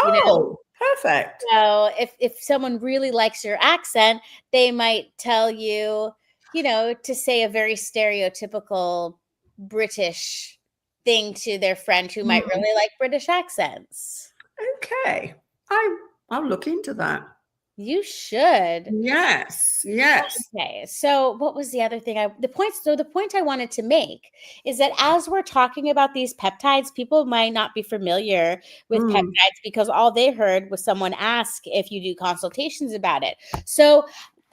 You know? Oh, perfect. So if someone really likes your accent, they might tell you, you know, to say a very stereotypical British thing to their friend who might really like British accents. Okay. I'll look into that. You should. Yes. Yes. Okay. So what was the other thing the point I wanted to make is that as we're talking about these peptides, people might not be familiar with peptides because all they heard was someone ask if you do consultations about it. So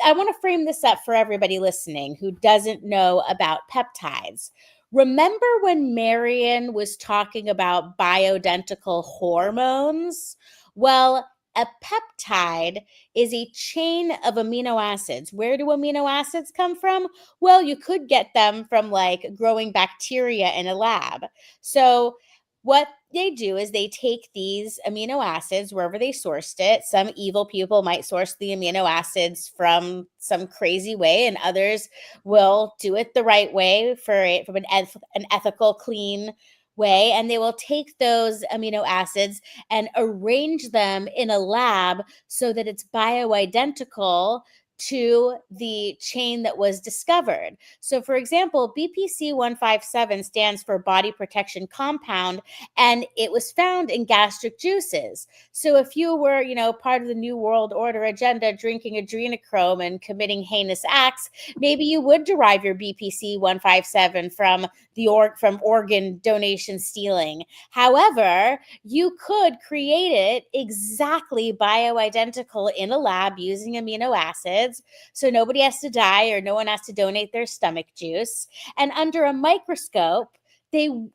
I want to frame this up for everybody listening who doesn't know about peptides. Remember when Marion was talking about bioidentical hormones? Well, a peptide is a chain of amino acids. Where do amino acids come from? Well, you could get them from like growing bacteria in a lab. So what they do is they take these amino acids wherever they sourced it. Some evil people might source the amino acids from some crazy way, and others will do it the right way from an ethical, clean way. And they will take those amino acids and arrange them in a lab so that it's bioidentical to the chain that was discovered. So, for example, BPC 157 stands for body protection compound, and it was found in gastric juices. So, if you were, you know, part of the New World Order agenda, drinking adrenochrome and committing heinous acts, maybe you would derive your BPC 157 from organ donation stealing. However, you could create it exactly bioidentical in a lab using amino acids. So nobody has to die or no one has to donate their stomach juice. And under a microscope,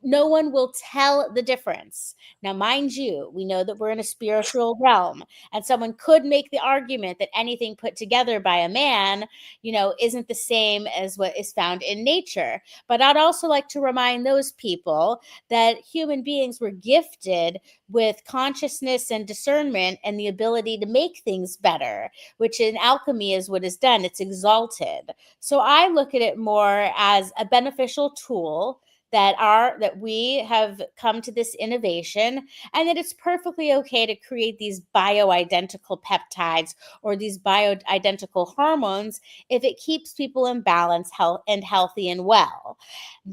no one will tell the difference. Now, mind you, we know that we're in a spiritual realm, and someone could make the argument that anything put together by a man, you know, isn't the same as what is found in nature. But I'd also like to remind those people that human beings were gifted with consciousness and discernment and the ability to make things better, which in alchemy is what is done. It's exalted. So I look at it more as a beneficial tool that we have come to this innovation, and that it's perfectly okay to create these bioidentical peptides or these bioidentical hormones if it keeps people in balance, healthy and well.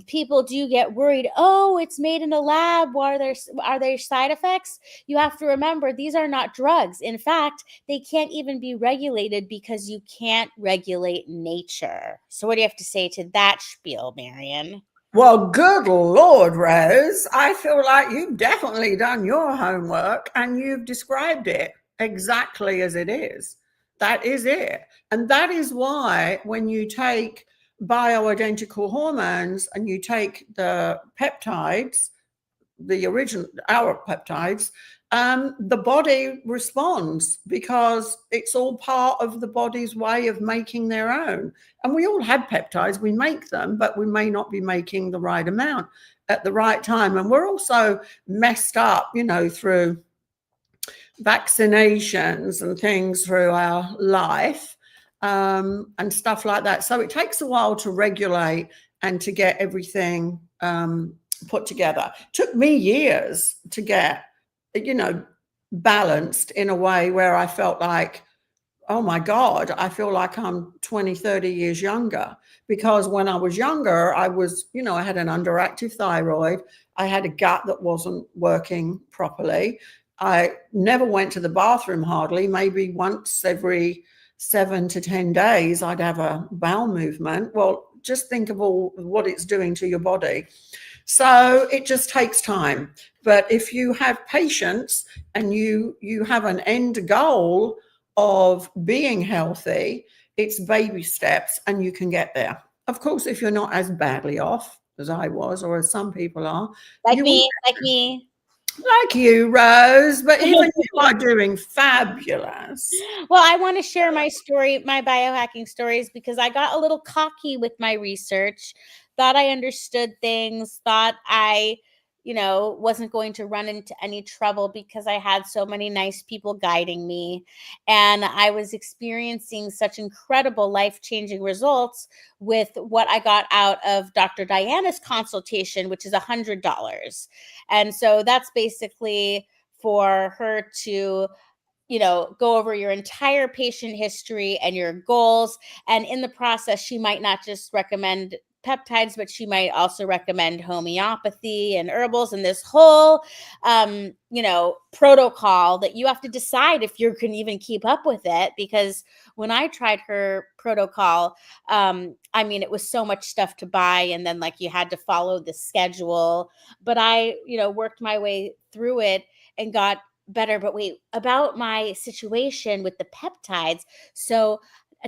People do get worried, oh, it's made in a lab, are there side effects? You have to remember, these are not drugs. In fact, they can't even be regulated because you can't regulate nature. So what do you have to say to that spiel, Marion? Well, good Lord, Rose. I feel like you've definitely done your homework and you've described it exactly as it is. That is it. And that is why when you take bioidentical hormones and you take the peptides, the original our peptides, the body responds because it's all part of the body's way of making their own. And we all have peptides, we make them, but we may not be making the right amount at the right time. And we're also messed up, through vaccinations and things through our life, and stuff like that. So it takes a while to regulate and to get everything put together. It took me years to get, balanced in a way where I felt like, oh my God, I feel like I'm 20, 30 years younger. Because when I was younger, I was, I had an underactive thyroid. I had a gut that wasn't working properly. I never went to the bathroom hardly, maybe once every 7 to 10 days, I'd have a bowel movement. Well, just think of all what it's doing to your body. So it just takes time. But if you have patience and you have an end goal of being healthy, it's baby steps and you can get there. Of course, if you're not as badly off as I was, or as some people are, like me, like you, Rose, but even you are doing fabulous. Well, I want to share my story, my biohacking stories, because I got a little cocky with my research, thought I understood things, thought I, wasn't going to run into any trouble because I had so many nice people guiding me. And I was experiencing such incredible life-changing results with what I got out of Dr. Diana's consultation, which is $100. And so that's basically for her to go over your entire patient history and your goals. And in the process, she might not just recommend peptides, but she might also recommend homeopathy and herbals and this whole, protocol that you have to decide if you can even keep up with it. Because when I tried her protocol, it was so much stuff to buy. And then you had to follow the schedule. But I, worked my way through it and got better. But wait, about my situation with the peptides. So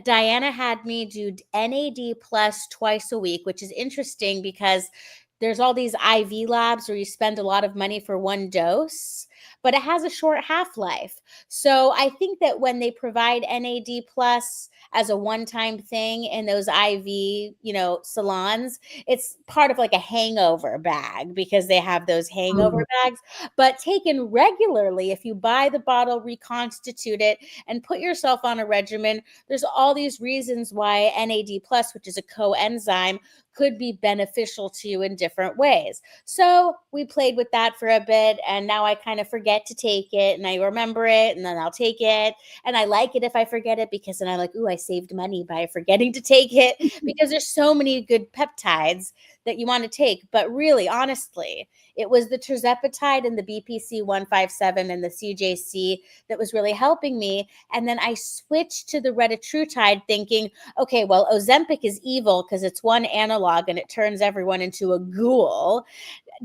Diana had me do NAD plus twice a week, which is interesting because there's all these IV labs where you spend a lot of money for one dose, but it has a short half-life. So I think that when they provide NAD plus as a one-time thing in those IV, salons, it's part of like a hangover bag because they have those hangover bags. But taken regularly, if you buy the bottle, reconstitute it, and put yourself on a regimen, there's all these reasons why NAD plus, which is a coenzyme, could be beneficial to you in different ways. So we played with that for a bit, and now I kind of forget to take it, and I remember it, and then I'll take it, and I like it if I forget it because then I'm like, ooh, I saved money by forgetting to take it because there's so many good peptides that you want to take. But really, honestly, it was the tirzepatide and the BPC 157 and the CJC that was really helping me. And then I switched to the retatrutide thinking, okay, well, Ozempic is evil because it's one analog and it turns everyone into a ghoul.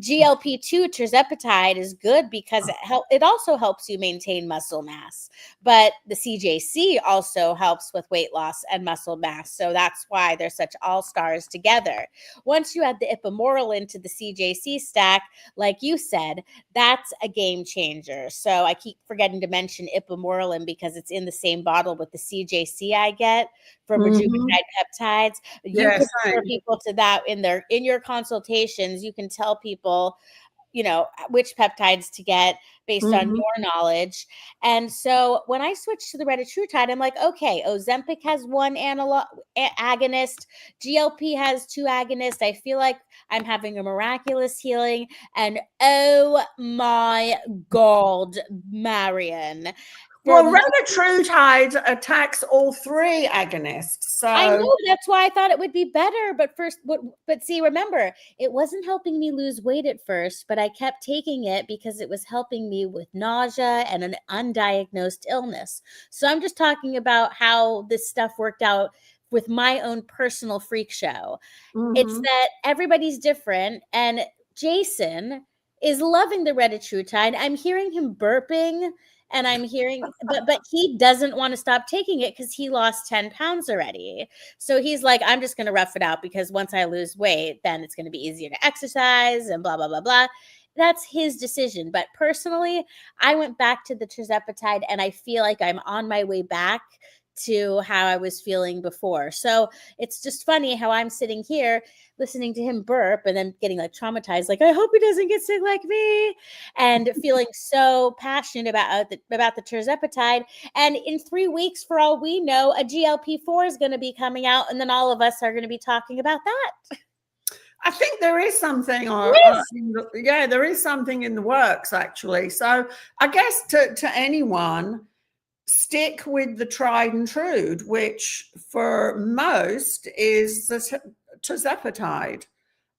GLP-2 tirzepatide is good because it also helps you maintain muscle mass, but the CJC also helps with weight loss and muscle mass. So that's why they're such all-stars together. Once you add the ipamorelin into the CJC stack, like you said, that's a game changer. So I keep forgetting to mention ipamorelin because it's in the same bottle with the CJC I get from Rejuvenate Peptides. You can refer people to that in your consultations. You can tell people, which peptides to get based on your knowledge. And so when I switched to the retatrutide, I'm like, okay, Ozempic has one analog agonist, GLP has two agonists. I feel like I'm having a miraculous healing. And oh my God, Marion. Well, retatrutide attacks all three agonists. So I know, that's why I thought it would be better. But see, remember, it wasn't helping me lose weight at first, but I kept taking it because it was helping me with nausea and an undiagnosed illness. So I'm just talking about how this stuff worked out with my own personal freak show. It's Mhm. that everybody's different, and Jason is loving the retatrutide. I'm hearing him burping, and I'm hearing, but he doesn't want to stop taking it because he lost 10 pounds already. So he's like, I'm just going to rough it out because once I lose weight, then it's going to be easier to exercise and blah, blah, blah, blah. That's his decision. But personally, I went back to the tirzepatide, and I feel like I'm on my way back to how I was feeling before. So it's just funny how I'm sitting here listening to him burp and then getting like traumatized, like, I hope he doesn't get sick like me, and feeling so passionate about the tirzepatide. And in 3 weeks, for all we know, a GLP-4 is going to be coming out, and then all of us are going to be talking about that. I think there is something, there is something in the works, actually. So I guess to anyone, stick with the tried and true, which for most is the tirzepatide.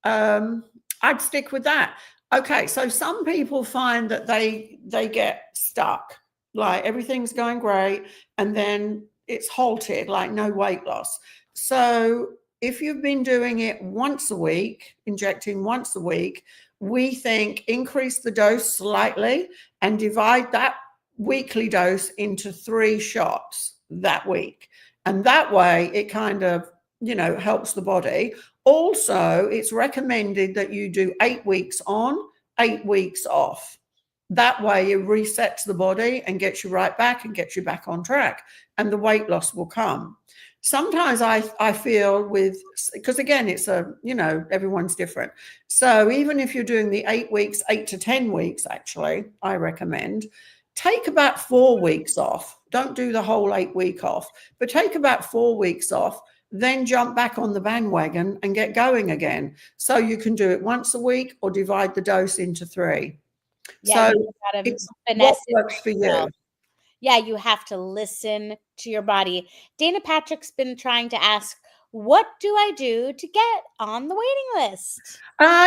I'd stick with that. Okay, so some people find that they get stuck, like everything's going great, and then it's halted, like no weight loss. So if you've been doing it once a week, injecting once a week, we think increase the dose slightly and divide that weekly dose into 3 shots that week. And that way it kind of, helps the body. Also, it's recommended that you do 8 weeks on, 8 weeks off. That way it resets the body and gets you right back and gets you back on track, and the weight loss will come. Sometimes I feel because again, it's everyone's different. So even if you're doing the 8 weeks, 8 to 10 weeks, actually, I recommend take about 4 weeks off. Don't do the whole 8-week off, but take about 4 weeks off, then jump back on the bandwagon and get going again. So you can do it once a week or divide the dose into 3. Yeah, So it's what works for you. Yeah, you have to listen to your body. Dana Patrick's been trying to ask, what do I do to get on the waiting list?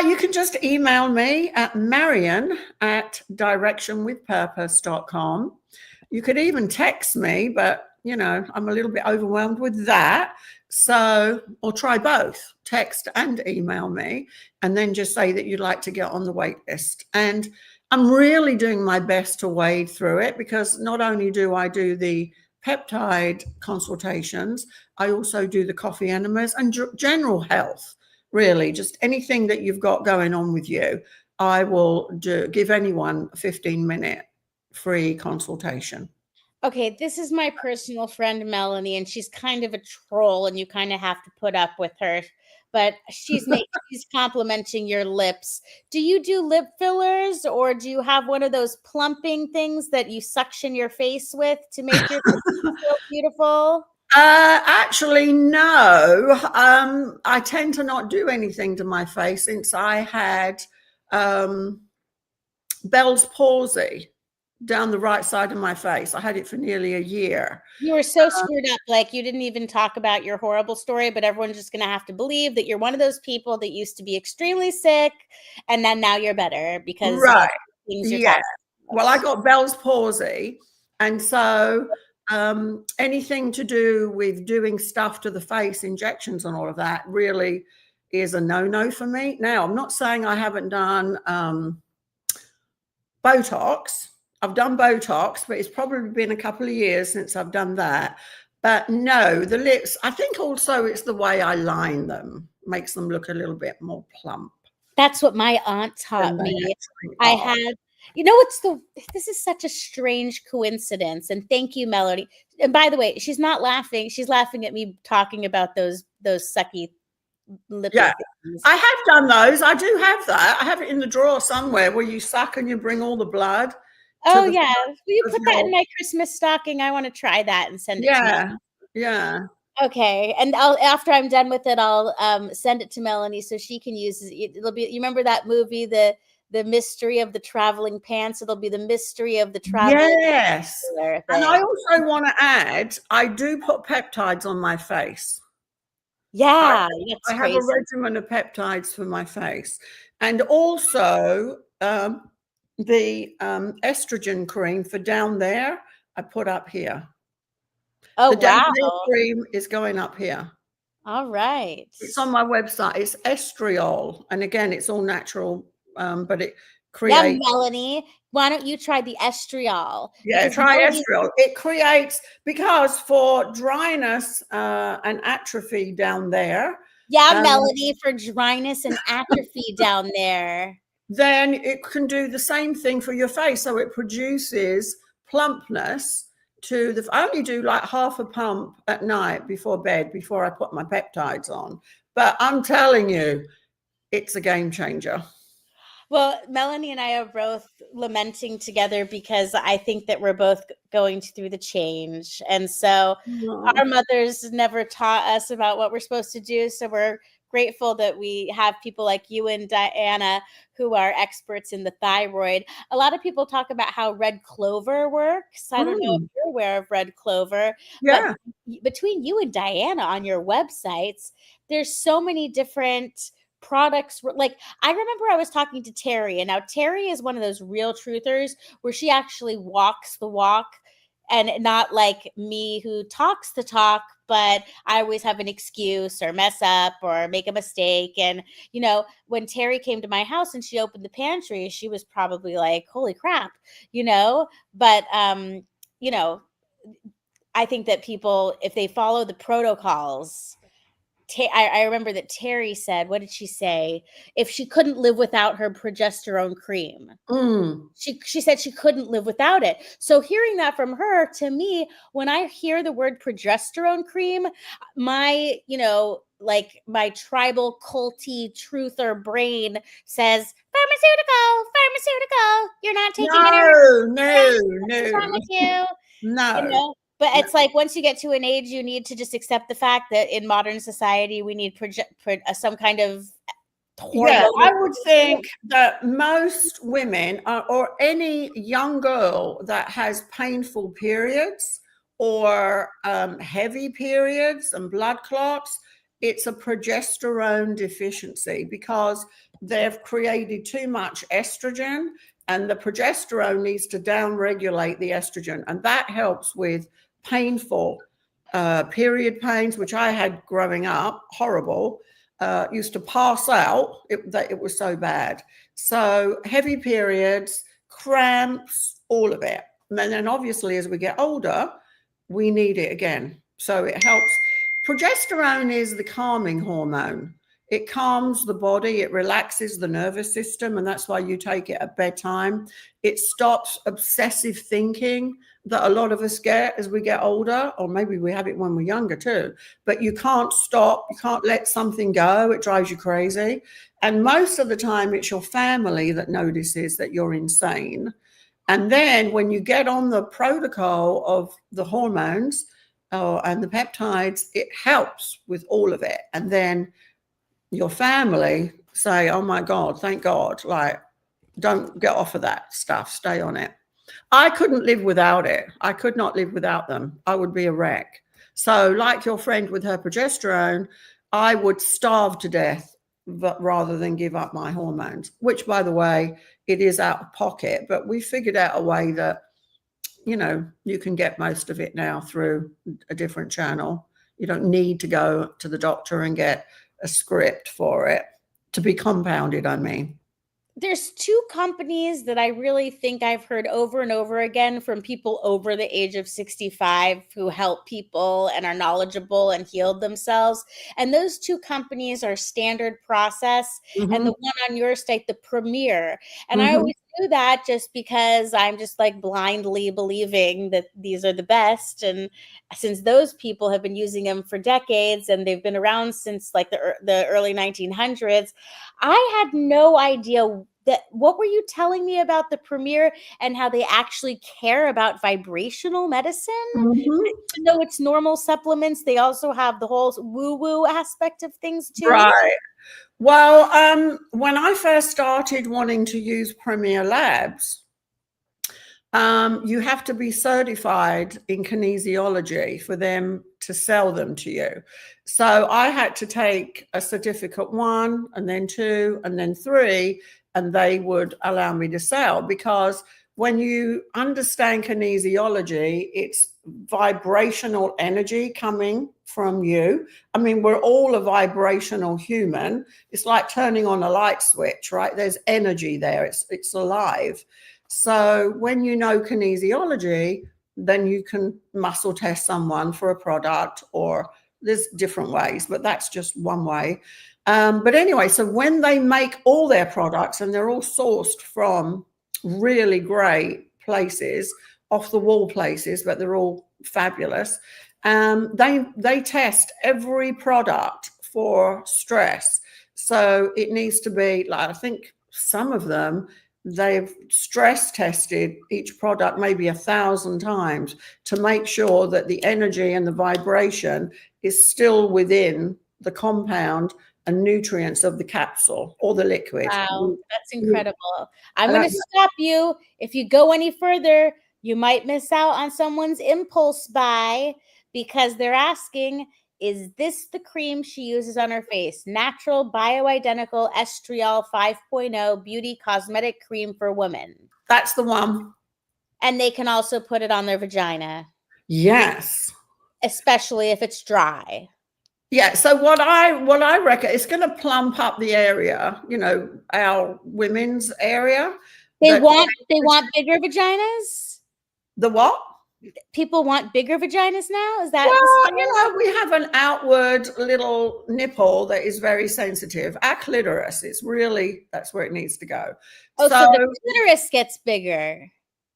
You can just email me at Marion at directionwithpurpose.com. You could even text me, but I'm a little bit overwhelmed with that. So, or try both, text and email me, and then just say that you'd like to get on the wait list. And I'm really doing my best to wade through it, because not only do I do the peptide consultations, I also do the coffee enemas and general health, really, just anything that you've got going on with you. I will give anyone a 15-minute free consultation. Okay, this is my personal friend Melanie, and she's kind of a troll, and you kind of have to put up with her. But she's complimenting your lips. Do you do lip fillers, or do you have one of those plumping things that you suction your face with to make your lips feel beautiful? Actually, no. I tend to not do anything to my face since I had Bell's palsy down the right side of my face. I had it for nearly a year. You were so screwed up. Like, you didn't even talk about your horrible story, but everyone's just going to have to believe that you're one of those people that used to be extremely sick, and then now you're better because right. Things you're Yeah. Well, I got Bell's palsy, and so anything to do with doing stuff to the face, injections and all of that, really is a no-no for me. Now, I'm not saying I haven't done Botox. I've done Botox, but it's probably been a couple of years since I've done that. But no, the lips, I think also it's the way I line them, makes them look a little bit more plump. That's what my aunt taught me. I had, this is such a strange coincidence. And thank you, Melody. And by the way, she's not laughing. She's laughing at me talking about those sucky lip. Yeah, I have done those. I do have that. I have it in the drawer somewhere where you suck and you bring all the blood. Oh, yeah. Will you put that in my Christmas stocking? I want to try that and send it to me. Yeah. Okay. And after I'm done with it, I'll send it to Melanie so she can use it. It'll be, you remember that movie, the mystery of the traveling pants? It'll be the mystery of the traveling. Yes. And I also want to add, I do put peptides on my face. Yeah. I have a regimen of peptides for my face. And also the estrogen cream for down there, I put up here. Oh, the wow. cream is going up here. All right. It's on my website. It's estriol. And again, it's all natural, but it Yeah, creates. Melanie, why don't you try the estriol? Yeah, Because try Melanie, estriol. It creates, because for dryness and atrophy down there, yeah, Melanie, for dryness and atrophy down there. then it can do the same thing for your face. So it produces plumpness. I only do like half a pump at night before bed, before I put my peptides on. But I'm telling you, it's a game changer. Well, Melanie and I are both lamenting together because I think that we're both going through the change. And so our mothers never taught us about what we're supposed to do. So we're grateful that we have people like you and Diana who are experts in the thyroid. A lot of people talk about how red clover works. I don't know if you're aware of red clover, but Yeah. between you and Diana on your websites, there's so many different products. Like, I remember I was talking to Terry, and now Terry is one of those real truthers where she actually walks the walk, and not like me who talks the talk, but I always have an excuse or mess up or make a mistake. And, you know, when Terry came to my house and she opened the pantry, she was probably like, holy crap, you know, but, you know, I think that people, if they follow the protocols, I remember that Terry said, what did she say? If she couldn't live without her progesterone cream. She said she couldn't live without it. So hearing that from her, to me, when I hear the word progesterone cream, my, you know, like my tribal culty truther brain says, pharmaceutical, you're not taking what's wrong with you? You No. know, but it's like once you get to an age, you need to just accept the fact that in modern society, we need some kind of Yeah, hormone. I would think that most women or any young girl that has painful periods or heavy periods and blood clots, it's a progesterone deficiency, because they've created too much estrogen, and the progesterone needs to downregulate the estrogen. And that helps with painful period pains, which I had growing up, horrible. Used to pass out. It was so bad. So heavy periods, cramps, all of it. And then obviously as we get older, we need it again. So it helps. Progesterone is the calming hormone. It calms the body, it relaxes the nervous system, and that's why you take it at bedtime. It stops obsessive thinking that a lot of us get as we get older, or maybe we have it when we're younger too. But you can't stop, you can't let something go, it drives you crazy. And most of the time, it's your family that notices that you're insane. And then when you get on the protocol of the hormones and the peptides, it helps with all of it. And then your family say, oh my God, thank God, like, don't get off of that stuff, stay on it. I couldn't live without it. I could not live without them. I would be a wreck. So like your friend with her progesterone, I would starve to death rather than give up my hormones, which, by the way, it is out of pocket. But we figured out a way that, you know, you can get most of it now through a different channel. You don't need to go to the doctor and get a script for it to be compounded, I mean. There's two companies that I really think I've heard over and over again from people over the age of 65 who help people and are knowledgeable and healed themselves. And those two companies are Standard Process and the one on your site, the Premier. And I always knew that just because I'm just like blindly believing that these are the best. And since those people have been using them for decades and they've been around since like the early 1900s, I had no idea that. What were you telling me about the Premier and how they actually care about vibrational medicine? Even though it's normal supplements, they also have the whole woo-woo aspect of things too. Right. Well, when I first started wanting to use Premier Labs, you have to be certified in kinesiology for them to sell them to you. So I had to take a certificate 1 and then 2 and then 3, and they would allow me to sell, because when you understand kinesiology, it's vibrational energy coming from you. I mean, we're all a vibrational human. It's like turning on a light switch, right? There's energy there. It's alive. So when you know kinesiology, then you can muscle test someone for a product, or there's different ways, but that's just one way. But anyway, so when they make all their products, and they're all sourced from really great places, off the wall places, but they're all fabulous. They test every product for stress. So it needs to be like, I think some of them, they've stress tested each product maybe 1,000 times to make sure that the energy and the vibration is still within the compound and nutrients of the capsule or the liquid. Wow, that's incredible. I'm going to stop you. If you go any further, you might miss out on someone's impulse buy, because they're asking, is this the cream she uses on her face? Natural, bioidentical estriol 5.0 beauty cosmetic cream for women. That's the one. And they can also put it on their vagina. Yes. Especially if it's dry. Yeah. So what I reckon, it's going to plump up the area, you know, our women's area. They want bigger vaginas? The what? People want bigger vaginas now? Is that? Well, you know, we have an outward little nipple that is very sensitive. Our clitoris, it's really, that's where it needs to go. Oh, so the clitoris gets bigger.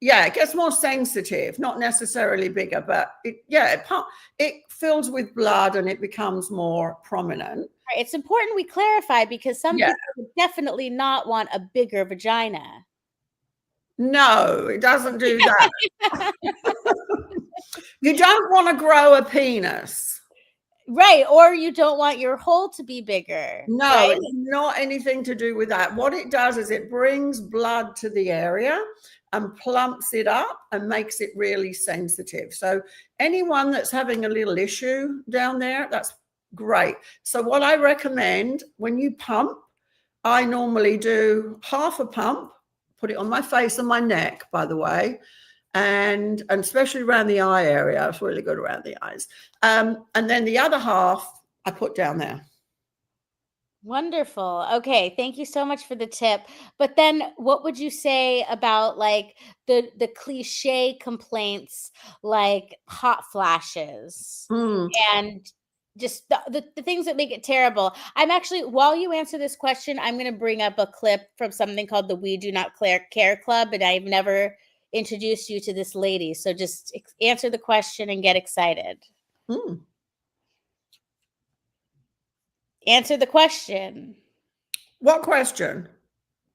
Yeah, it gets more sensitive, not necessarily bigger, but it fills with blood and it becomes more prominent. Right. It's important we clarify, because some people would definitely not want a bigger vagina. No, it doesn't do that. You don't want to grow a penis. Right. Or you don't want your hole to be bigger. No, right? It's not anything to do with that. What it does is it brings blood to the area and plumps it up and makes it really sensitive. So anyone that's having a little issue down there, that's great. So what I recommend, when you pump, I normally do half a pump, put it on my face and my neck, by the way, and especially around the eye area. It's really good around the eyes. And then the other half I put down there. Wonderful. Okay, thank you so much for the tip. But then what would you say about like the cliche complaints like hot flashes and just the things that make it terrible? I'm actually, while you answer this question, I'm going to bring up a clip from something called the We Do Not Care Club, and I've never introduced you to this lady. So just answer the question and get excited. Answer the question. What question?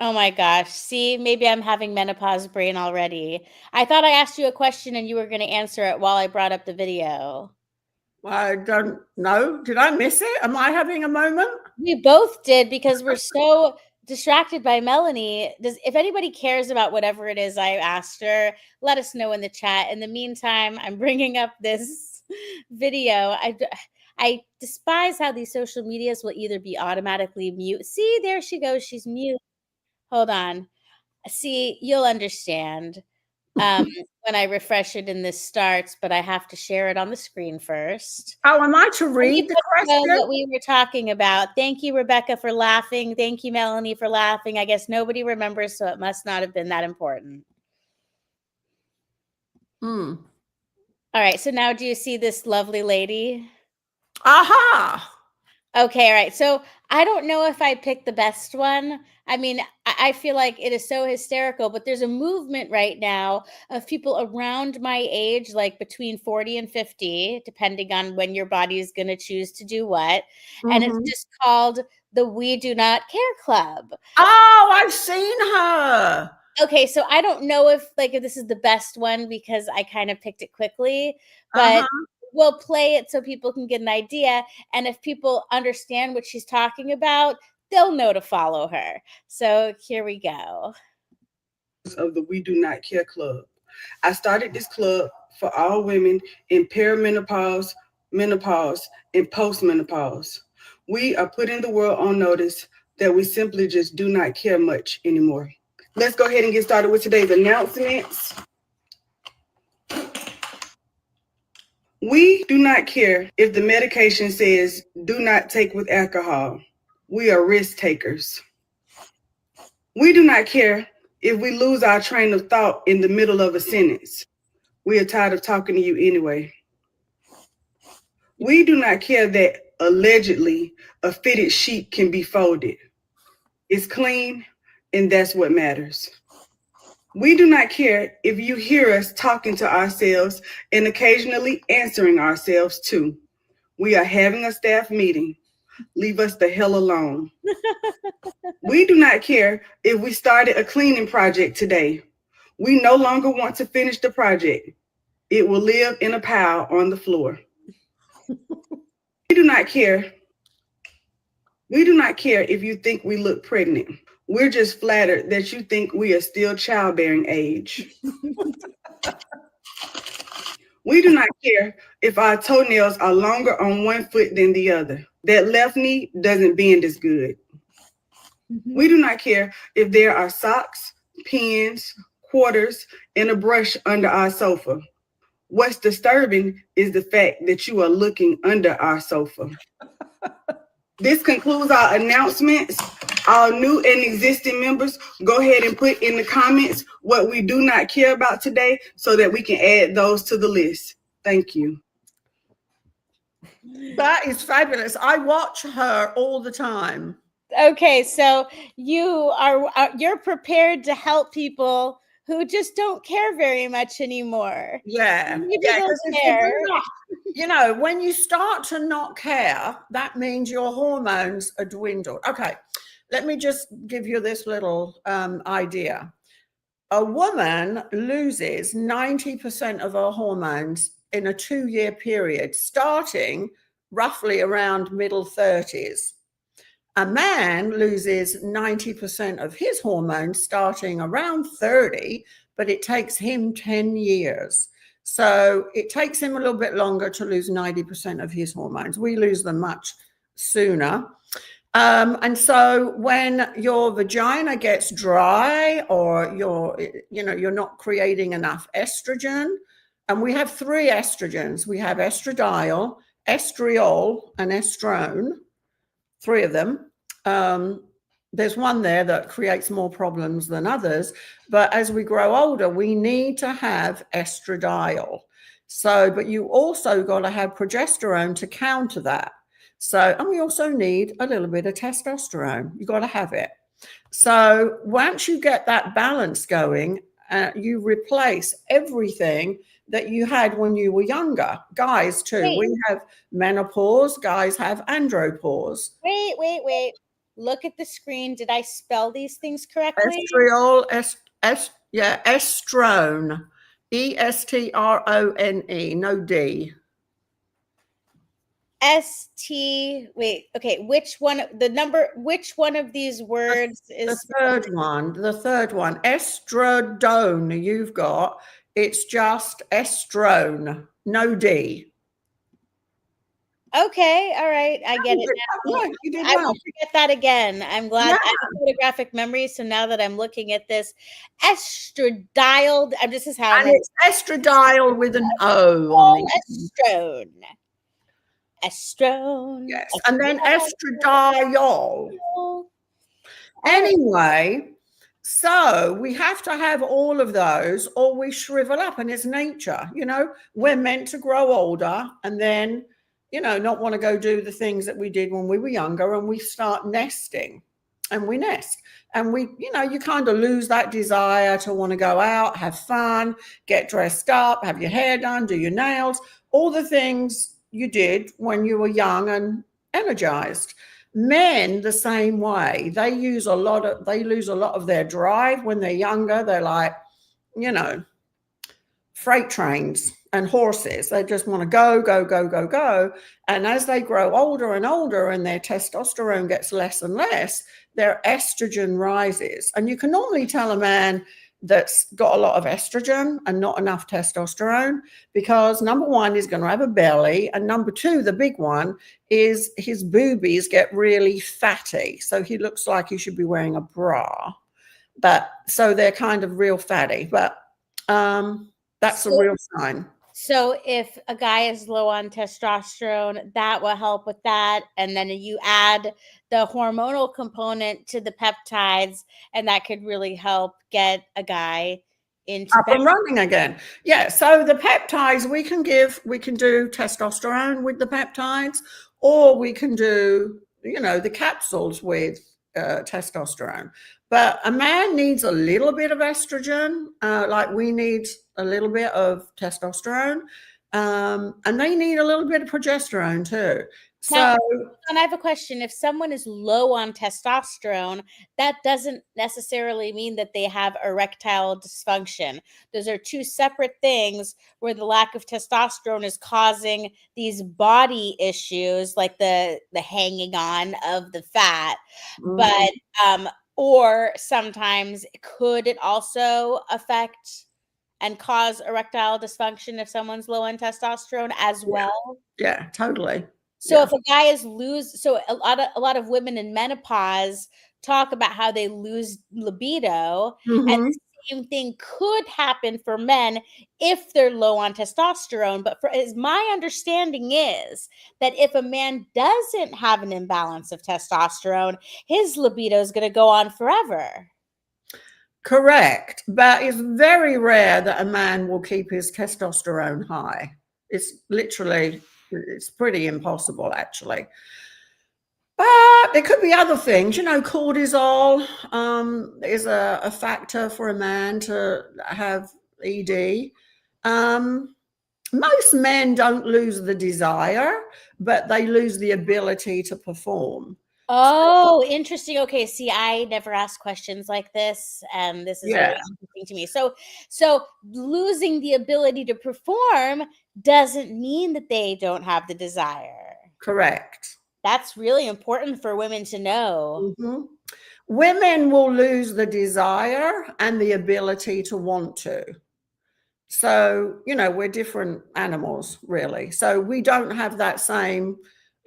Oh my gosh. See, maybe I'm having menopause brain already. I thought I asked you a question and you were going to answer it while I brought up the video. I don't know. Did I miss it? Am I having a moment? We both did, because we're so distracted by Melanie. If anybody cares about whatever it is I asked her, let us know in the chat. In the meantime, I'm bringing up this video. I despise how these social medias will either be automatically mute. See, there she goes. She's mute. Hold on. See, you'll understand when I refresh it and this starts, but I have to share it on the screen first. Oh, am I to read the question? What we were talking about. Thank you, Rebecca, for laughing. Thank you, Melanie, for laughing. I guess nobody remembers, so it must not have been that important. All right. So now do you see this lovely lady? Aha. Okay. All right. So I don't know if I picked the best one. I mean, I feel like it is so hysterical, but there's a movement right now of people around my age, like between 40 and 50, depending on when your body is going to choose to do what. And it's just called the We Do Not Care Club. Oh, I've seen her. Okay, so I don't know if this is the best one, because I kind of picked it quickly, but we'll play it so people can get an idea. And if people understand what she's talking about, they'll know to follow her. So here we go. Of the We Do Not Care Club. I started this club for all women in perimenopause, menopause, and postmenopause. We are putting the world on notice that we simply just do not care much anymore. Let's go ahead and get started with today's announcements. We do not care if the medication says do not take with alcohol. We are risk takers. We do not care if we lose our train of thought in the middle of a sentence. We are tired of talking to you anyway. We do not care that allegedly a fitted sheet can be folded. It's clean, and that's what matters. We do not care if you hear us talking to ourselves and occasionally answering ourselves too. We are having a staff meeting. Leave us the hell alone. We do not care if we started a cleaning project today. We no longer want to finish the project. It will live in a pile on the floor. We do not care. We do not care if you think we look pregnant. We're just flattered that you think we are still childbearing age. We do not care if our toenails are longer on one foot than the other. That left knee doesn't bend as good. We do not care if there are socks, pens, quarters, and a brush under our sofa. What's disturbing is the fact that you are looking under our sofa. This concludes our announcements. Our new and existing members, go ahead and put in the comments what we do not care about today so that we can add those to the list. Thank you. That is fabulous. I watch her all the time. Okay, so you're prepared to help people who just don't care very much anymore. Yeah. Maybe Yeah, they'll 'cause if care. you're not, you know, when you start to not care, that means your hormones are dwindled. Okay, let me just give you this little idea. A woman loses 90% of her hormones in a 2-year period, starting roughly around middle 30s. A man loses 90% of his hormones starting around 30, but it takes him 10 years. So it takes him a little bit longer to lose 90% of his hormones. We lose them much sooner. And so when your vagina gets dry or you're not creating enough estrogen, and we have 3 estrogens. We have estradiol, estriol, and estrone. 3 of them. There's one there that creates more problems than others, but as we grow older, we need to have estradiol. So, but you also got to have progesterone to counter that. So, and we also need a little bit of testosterone. You got to have it. So once you get that balance going, you replace everything that you had when you were younger. Guys too. Wait. We have menopause. Guys have andropause. Wait. Look at the screen. Did I spell these things correctly? Estriol, estrone. estrone, no D. Okay, which one of these words is the third one? Estradone, you've got. It's just estrone, no D. Okay, all right, I get it now. Yeah, you did I well. won't forget that again. I'm glad I have photographic memory, so now that I'm looking at this, estradiol. This is how. And it's estradiol with an O on it. Estrone. Yes, and then estradiol. Anyway, so we have to have all of those or we shrivel up, and it's nature. You know, we're meant to grow older and then, not want to go do the things that we did when we were younger, and we start nesting and we nest. And you kind of lose that desire to want to go out, have fun, get dressed up, have your hair done, do your nails, all the things you did when you were young and energized. Men, the same way. They lose a lot of their drive when they're younger. They're like, freight trains and horses. They just want to go. And as they grow older and older and their testosterone gets less and less, their estrogen rises. And you can normally tell a man that's got a lot of estrogen and not enough testosterone because number 1, he's going to have a belly, and number 2, the big one, is his boobies get really fatty. So he looks like he should be wearing a bra. but so they're kind of real fatty, but that's a real sign. So if a guy is low on testosterone, that will help with that. And then you add the hormonal component to the peptides, and that could really help get a guy into up and running again. Yeah. So the peptides we can do testosterone with the peptides, or we can do, the capsules with testosterone. But a man needs a little bit of estrogen, like we need a little bit of testosterone, and they need a little bit of progesterone too. Now, So, and I have a question. If someone is low on testosterone, that doesn't necessarily mean that they have erectile dysfunction. Those are two separate things where the lack of testosterone is causing these body issues like the hanging on of the fat. But or sometimes could it also affect and cause erectile dysfunction if someone's low on testosterone as well? yeah, totally. So if a guy so a lot of women in menopause talk about how they lose libido, and the same thing could happen for men if they're low on testosterone. But as my understanding is that if a man doesn't have an imbalance of testosterone, his libido is going to go on forever. Correct. But it's very rare that a man will keep his testosterone high. It's pretty impossible, actually. But there could be other things. Cortisol is a factor for a man to have ED. Most men don't lose the desire, but they lose the ability to perform. Oh, interesting. Okay, see, I never asked questions like this, and this is very interesting to me. So losing the ability to perform doesn't mean that they don't have the desire. Correct. That's really important for women to know. Women will lose the desire and the ability to want to. So, we're different animals, really. So we don't have that same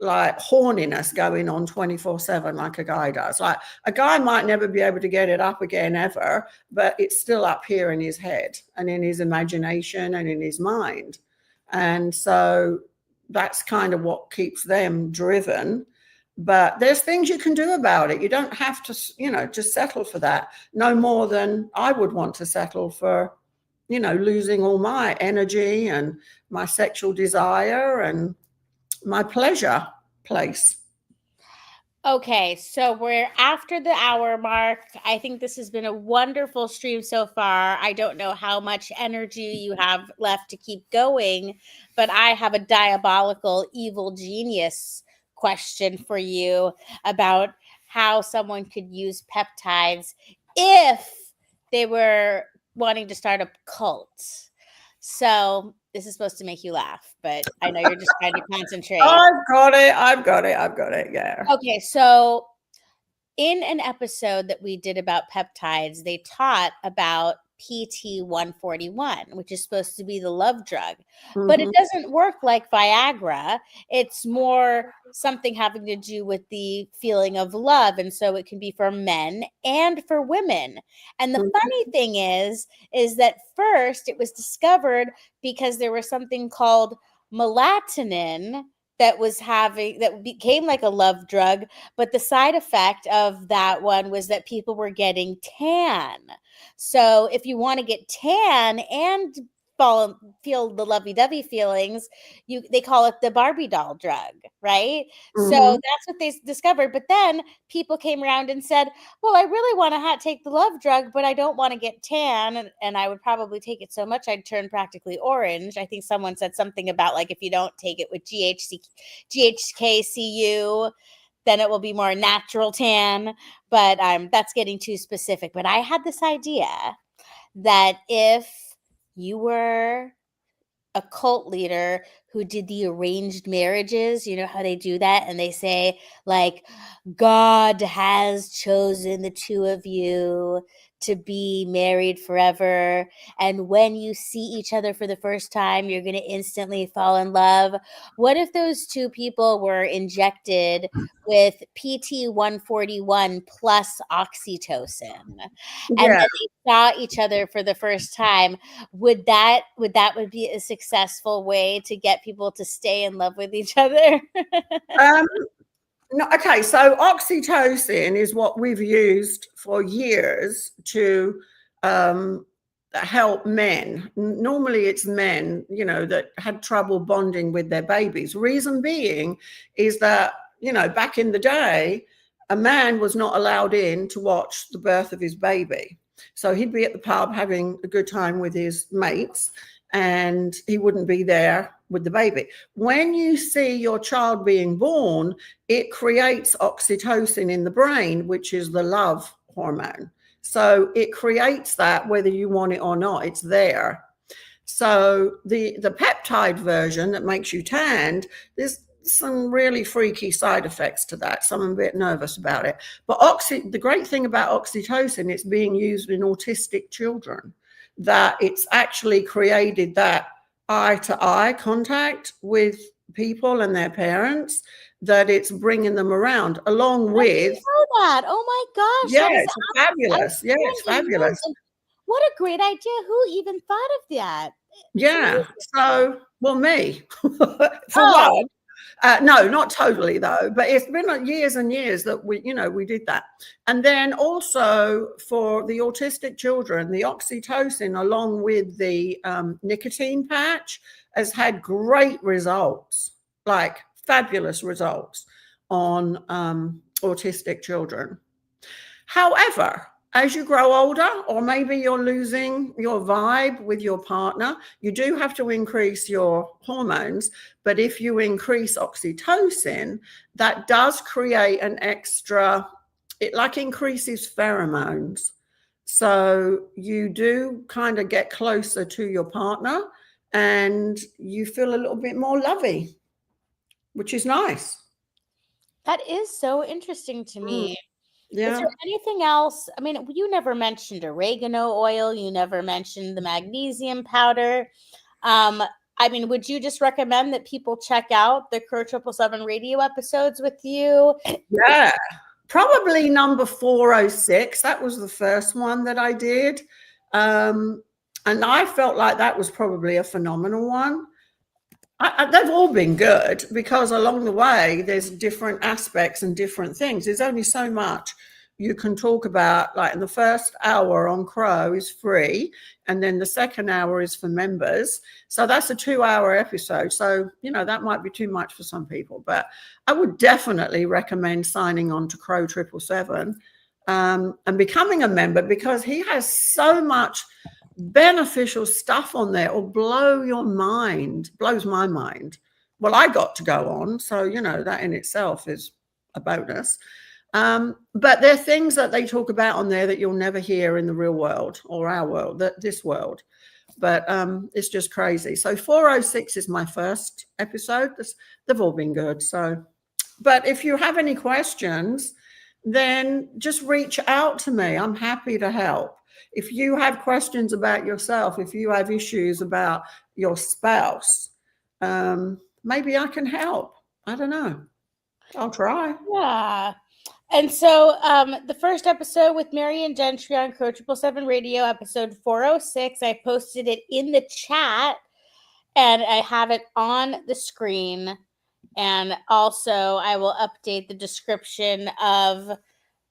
horniness going on 24/7 like a guy does. Like a guy might never be able to get it up again ever, but it's still up here in his head and in his imagination and in his mind. And so that's kind of what keeps them driven. But there's things you can do about it. You don't have to, just settle for that. No more than I would want to settle for, losing all my energy and my sexual desire and my pleasure place. Okay, so we're after the hour mark. I think this has been a wonderful stream so far. I don't know how much energy you have left to keep going, but I have a diabolical evil genius question for you about how someone could use peptides if they were wanting to start a cult. So this is supposed to make you laugh, but I know you're just trying to concentrate. I've got it. Yeah. Okay, so in an episode that we did about peptides, they taught about PT-141, which is supposed to be the love drug, but it doesn't work like Viagra. It's more something having to do with the feeling of love, and so it can be for men and for women. And the funny thing is that first it was discovered because there was something called melatonin that became like a love drug, but the side effect of that one was that people were getting tan. So if you want to get tan and feel the lovey-dovey feelings, they call it the Barbie doll drug, right? So that's what they discovered. But then people came around and said, well, I really want to take the love drug, but I don't want to get tan, and I would probably take it so much I'd turn practically orange. I think someone said something about like if you don't take it with GHKCU, then it will be more natural tan. But that's getting too specific. But I had this idea that if you were a cult leader who did the arranged marriages, you know how they do that? And they say, like, God has chosen the two of you to be married forever. And when you see each other for the first time, you're going to instantly fall in love. What if those two people were injected with PT 141 plus oxytocin, and Yeah. then they saw each other for the first time? Would be a successful way to get people to stay in love with each other? No, okay, so oxytocin is what we've used for years to help men. Normally, it's men, that had trouble bonding with their babies. Reason being is that, back in the day, a man was not allowed in to watch the birth of his baby. So he'd be at the pub having a good time with his mates, and he wouldn't be there with the baby. When you see your child being born, it creates oxytocin in the brain, which is the love hormone. So it creates that whether you want it or not, it's there. So the peptide version that makes you tanned, there's some really freaky side effects to that. So I'm a bit nervous about it. But the great thing about oxytocin, it's being used in autistic children, that it's actually created that eye-to-eye contact with people and their parents, that it's bringing them around along with. I didn't know that. Oh my gosh. Yeah, it's fabulous. Yeah, it's fabulous. What a great idea. Who even thought of that? Yeah. So, well, me, for one. No, not totally though, but it's been years and years that we did that. And then also for the autistic children, the oxytocin along with the nicotine patch has had great results, like fabulous results on autistic children. However, as you grow older, or maybe you're losing your vibe with your partner, you do have to increase your hormones. But if you increase oxytocin, that does create an extra, it like increases pheromones. So you do kind of get closer to your partner and you feel a little bit more lovey, which is nice. That is so interesting to me. Yeah. Is there anything else? I mean, you never mentioned oregano oil. You never mentioned the magnesium powder. I mean, would you just recommend that people check out the Crow 777 radio episodes with you? Yeah, probably number 406. That was the first one that I did. And I felt like that was probably a phenomenal one. They've all been good because along the way, there's different aspects and different things. There's only so much you can talk about. Like in the first hour on Crow is free, and then the second hour is for members. So that's a 2-hour episode. So, that might be too much for some people, but I would definitely recommend signing on to Crow 777 and becoming a member, because he has so much beneficial stuff on there or blows my mind. Well, I got to go on, so that in itself is a bonus. But there are things that they talk about on there that you'll never hear in the real world or our world, this world. But it's just crazy. So 406 is my first episode. They've all been good. So, but if you have any questions, then just reach out to me. I'm happy to help. If you have questions about yourself, if you have issues about your spouse, maybe I can help. I don't know. I'll try. Yeah. And so the first episode with Marion Gentry on Crow 777 Radio, episode 406, I posted it in the chat and I have it on the screen. And also I will update the description of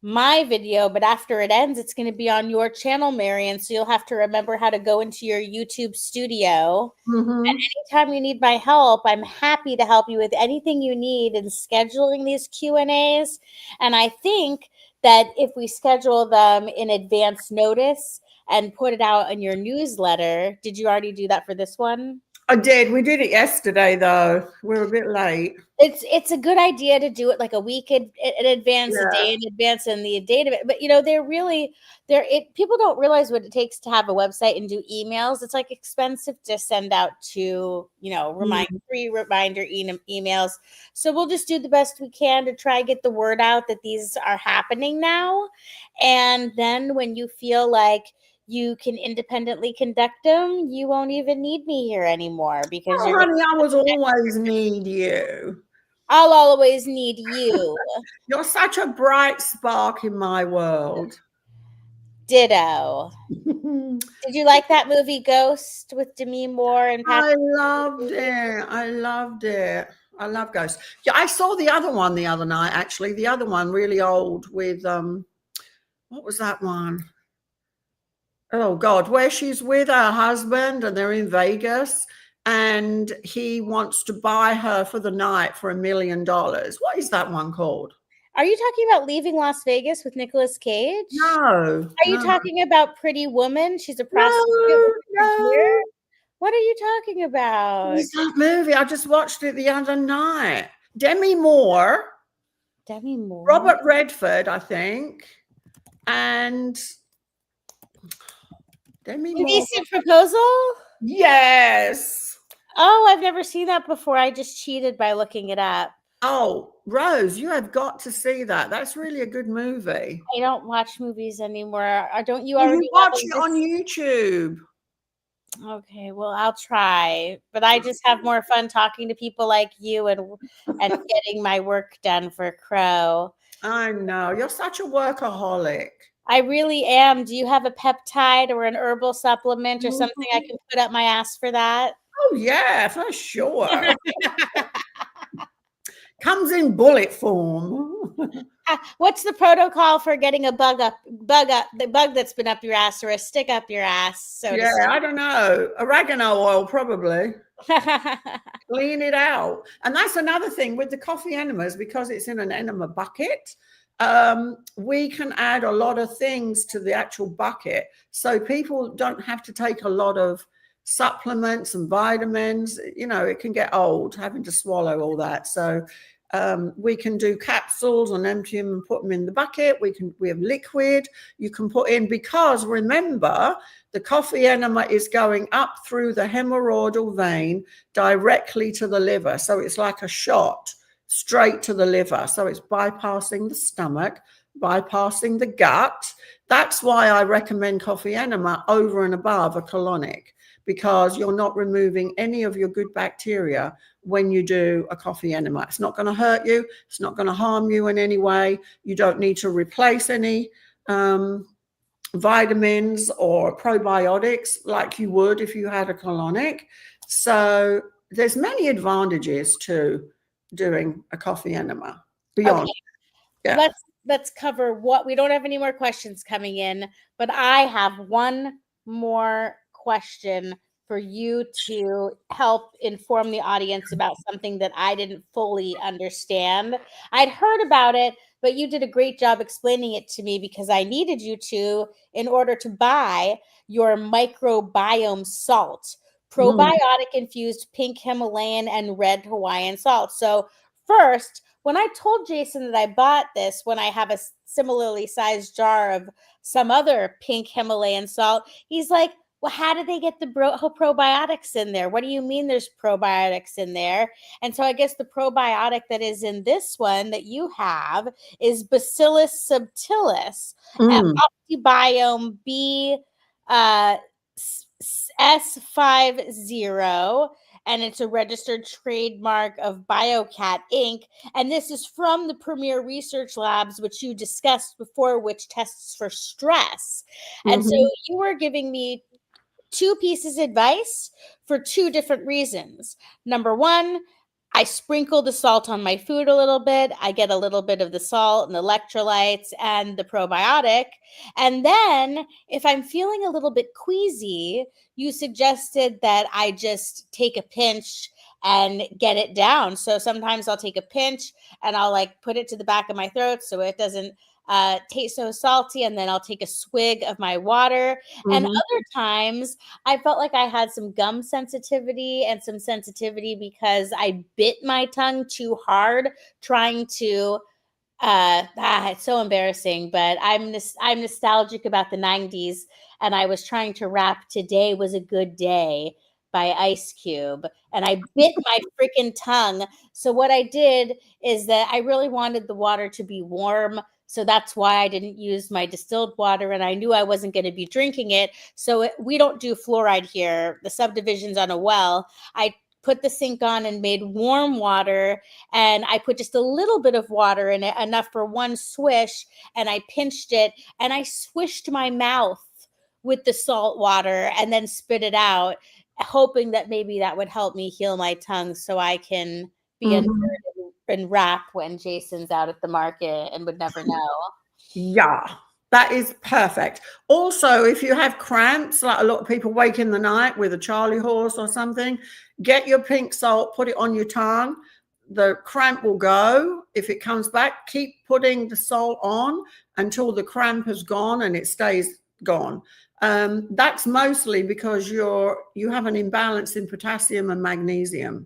my video, but after it ends, it's going to be on your channel, Marion. So you'll have to remember how to go into your YouTube studio. Mm-hmm. And anytime you need my help, I'm happy to help you with anything you need in scheduling these Q&As. And I think that if we schedule them in advance notice and put it out in your newsletter, did you already do that for this one? I did. We did it yesterday, though. We're a bit late. It's a good idea to do it like a week in advance, a day in advance, and the date of it. But people don't realize what it takes to have a website and do emails. It's like expensive to send out to free reminder emails. So we'll just do the best we can to try get the word out that these are happening now. And then when you feel like you can independently conduct them, you won't even need me here anymore because Oh, honey, I was always need you. I'll always need you. You're such a bright spark in my world. Ditto. Did you like that movie Ghost with Demi Moore and Patrick? I loved it. I love Ghost. Yeah, I saw the other one the other night, actually. The other one, really old, with what was that one? Oh God, where she's with her husband and they're in Vegas and he wants to buy her for the night for $1 million. What is that one called? Are you talking about Leaving Las Vegas with Nicolas Cage? No. Are you talking about Pretty Woman? She's a prostitute. No. What are you talking about? What is that movie? I just watched it the other night. Demi Moore. Robert Redford, I think. And Demi Moore. Indecent Proposal? Yes. Oh, I've never seen that before. I just cheated by looking it up. Oh, Rose, you have got to see that. That's really a good movie. I don't watch movies anymore. Don't you Well, already you watch it on YouTube? Okay, well, I'll try. But I just have more fun talking to people like you and getting my work done for Crow. I know. You're such a workaholic. I really am. Do you have a peptide or an herbal supplement or something I can put up my ass for that? Oh, yeah, for sure. Comes in bullet form. What's the protocol for getting the bug that's been up your ass or a stick up your ass? I don't know. Oregano oil, probably. Clean it out. And that's another thing with the coffee enemas, because it's in an enema bucket. We can add a lot of things to the actual bucket, so people don't have to take a lot of supplements and vitamins. It can get old having to swallow all that. So we can do capsules and empty them and put them in the bucket. We have liquid you can put in, because remember, the coffee enema is going up through the hemorrhoidal vein directly to the liver. So it's like a shot straight to the liver. So it's bypassing the stomach, bypassing the gut. That's why I recommend coffee enema over and above a colonic, because you're not removing any of your good bacteria when you do a coffee enema. It's not going to hurt you. It's not going to harm you in any way. You don't need to replace any vitamins or probiotics like you would if you had a colonic. So there's many advantages to doing a coffee enema beyond. Okay. Yeah. Let's cover what we don't have any more questions coming in, but I have one more question for you to help inform the audience about something that I didn't fully understand. I'd heard about it, but you did a great job explaining it to me because I needed you to in order to buy your microbiome salt, probiotic infused pink Himalayan and red Hawaiian salt. So first, when I told Jason that I bought this, when I have a similarly sized jar of some other pink Himalayan salt, he's like, well, how do they get the probiotics in there? What do you mean there's probiotics in there? And so I guess the probiotic that is in this one that you have is Bacillus subtilis, Optibiome B S50, and it's a registered trademark of BioCat Inc. And this is from the Premier Research Labs, which you discussed before, which tests for stress. And so you were giving me two pieces of advice for two different reasons. Number one, I sprinkle the salt on my food a little bit. I get a little bit of the salt and electrolytes and the probiotic. And then if I'm feeling a little bit queasy, you suggested that I just take a pinch and get it down. So sometimes I'll take a pinch and I'll like put it to the back of my throat so it doesn't taste so salty, and then I'll take a swig of my water. And other times I felt like I had some gum sensitivity and some sensitivity because I bit my tongue too hard trying to it's so embarrassing, but I'm nostalgic about the 90s, and I was trying to rap Today Was a Good Day by Ice Cube, and I bit my freaking tongue. So what I did is that I really wanted the water to be warm, so that's why I didn't use my distilled water, and I knew I wasn't going to be drinking it. So we don't do fluoride here. The subdivision's on a well. I put the sink on and made warm water, and I put just a little bit of water in it, enough for one swish, and I pinched it, and I swished my mouth with the salt water and then spit it out, hoping that maybe that would help me heal my tongue so I can be a nerd and rap when Jason's out at the market and would never know. Yeah, that is perfect. Also, if you have cramps, like a lot of people wake in the night with a Charlie horse or something, get your pink salt, put it on your tongue. The cramp will go. If it comes back, keep putting the salt on until the cramp is gone and it stays gone. That's mostly because you have an imbalance in potassium and magnesium,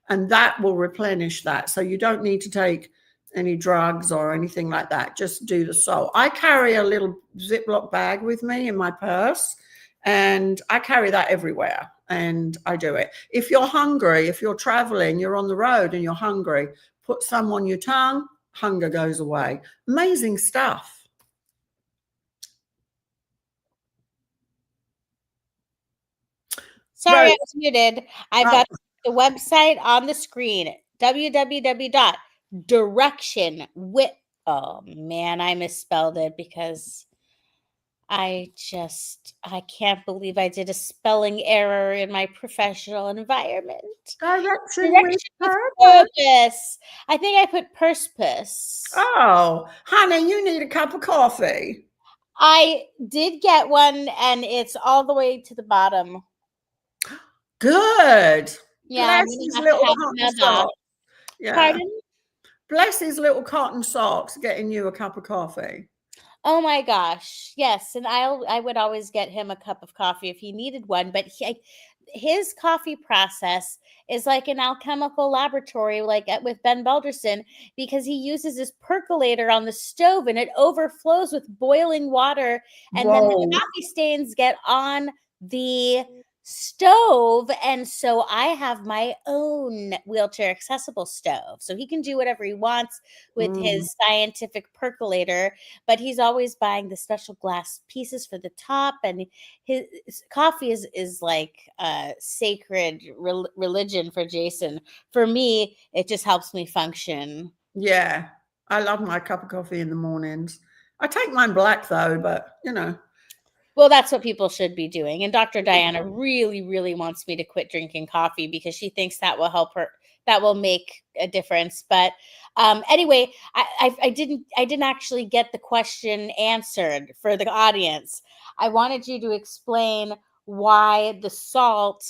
and that will replenish that. So you don't need to take any drugs or anything like that. Just do the salt. I carry a little Ziploc bag with me in my purse, and I carry that everywhere, and I do it. If you're hungry, if you're traveling, you're on the road and you're hungry, put some on your tongue, hunger goes away. Amazing stuff. Sorry, I was muted. I've got the website on the screen, www.directionwith. Oh man, I misspelled it because I can't believe I did a spelling error in my professional environment. Direction with purpose. I think I put perspus. Oh, honey, you need a cup of coffee. I did get one, and it's all the way to the bottom. Good. Yeah, Bless his little cotton socks. Yeah. Pardon? Bless his little cotton socks getting you a cup of coffee. Oh my gosh. Yes. And I would always get him a cup of coffee if he needed one, but his coffee process is like an alchemical laboratory, like with Ben Balderson, because he uses this percolator on the stove and it overflows with boiling water. And then the coffee stains get on the stove, and so I have my own wheelchair accessible stove, so he can do whatever he wants with his scientific percolator, but he's always buying the special glass pieces for the top, and his coffee is like a sacred religion for Jason. For me, it just helps me function. Yeah, I love my cup of coffee in the mornings. I take mine black though, but you know. Well, that's what people should be doing. And Dr. Diana really, really wants me to quit drinking coffee because she thinks that will help her. That will make a difference. But anyway, I didn't actually get the question answered for the audience. I wanted you to explain why the salt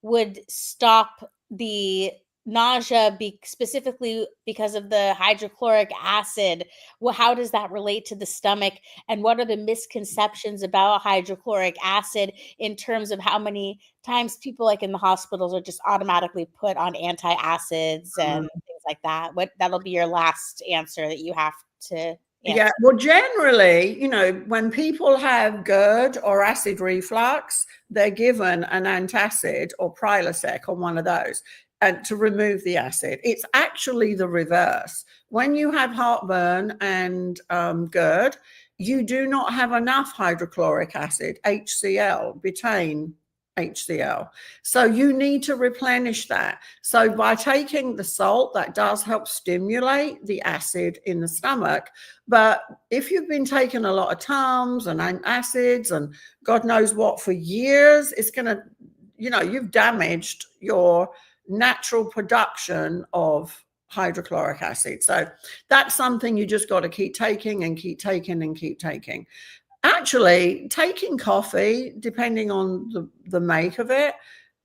would stop the nausea, specifically because of the hydrochloric acid. Well, how does that relate to the stomach, and what are the misconceptions about hydrochloric acid in terms of how many times people like in the hospitals are just automatically put on antacids and things like that? That'll be your last answer that you have to answer. Yeah, well, generally, you know, when people have GERD or acid reflux, they're given an antacid or Prilosec or one of those, and to remove the acid. It's actually the reverse. When you have heartburn and GERD, you do not have enough hydrochloric acid, HCl, butane HCl. So you need to replenish that. So by taking the salt, that does help stimulate the acid in the stomach. But if you've been taking a lot of Tums and acids and God knows what for years, it's going to, you know, you've damaged your natural production of hydrochloric acid. So that's something you just got to keep taking and keep taking and keep taking. Actually, taking coffee, depending on the make of it,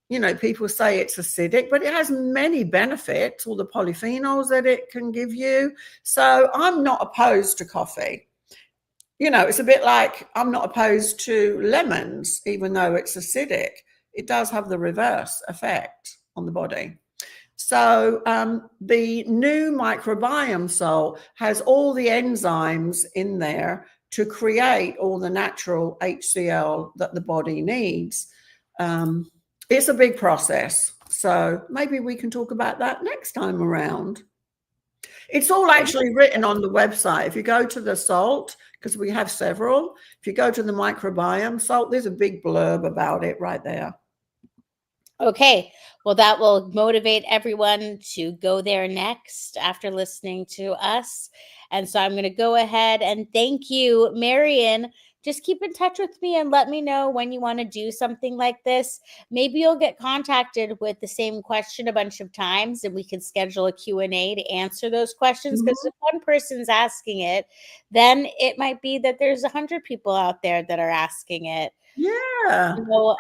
you know, people say it's acidic, but it has many benefits, all the polyphenols that it can give you. So I'm not opposed to coffee. it's a bit like I'm not opposed to lemons, even though it's acidic. It does have the reverse effect on the body. So the new microbiome salt has all the enzymes in there to create all the natural HCl that the body needs. It's a big process. So maybe we can talk about that next time around. It's all actually written on the website. If you go to the salt, because we have several, if you go to the microbiome salt, there's a big blurb about it right there. Okay, well, that will motivate everyone to go there next after listening to us. And so I'm going to go ahead and thank you, Marion. Just keep in touch with me and let me know when you want to do something like this. Maybe you'll get contacted with the same question a bunch of times and we can schedule a Q&A to answer those questions. Because if one person's asking it, then it might be that there's 100 people out there that are asking it. Yeah. So,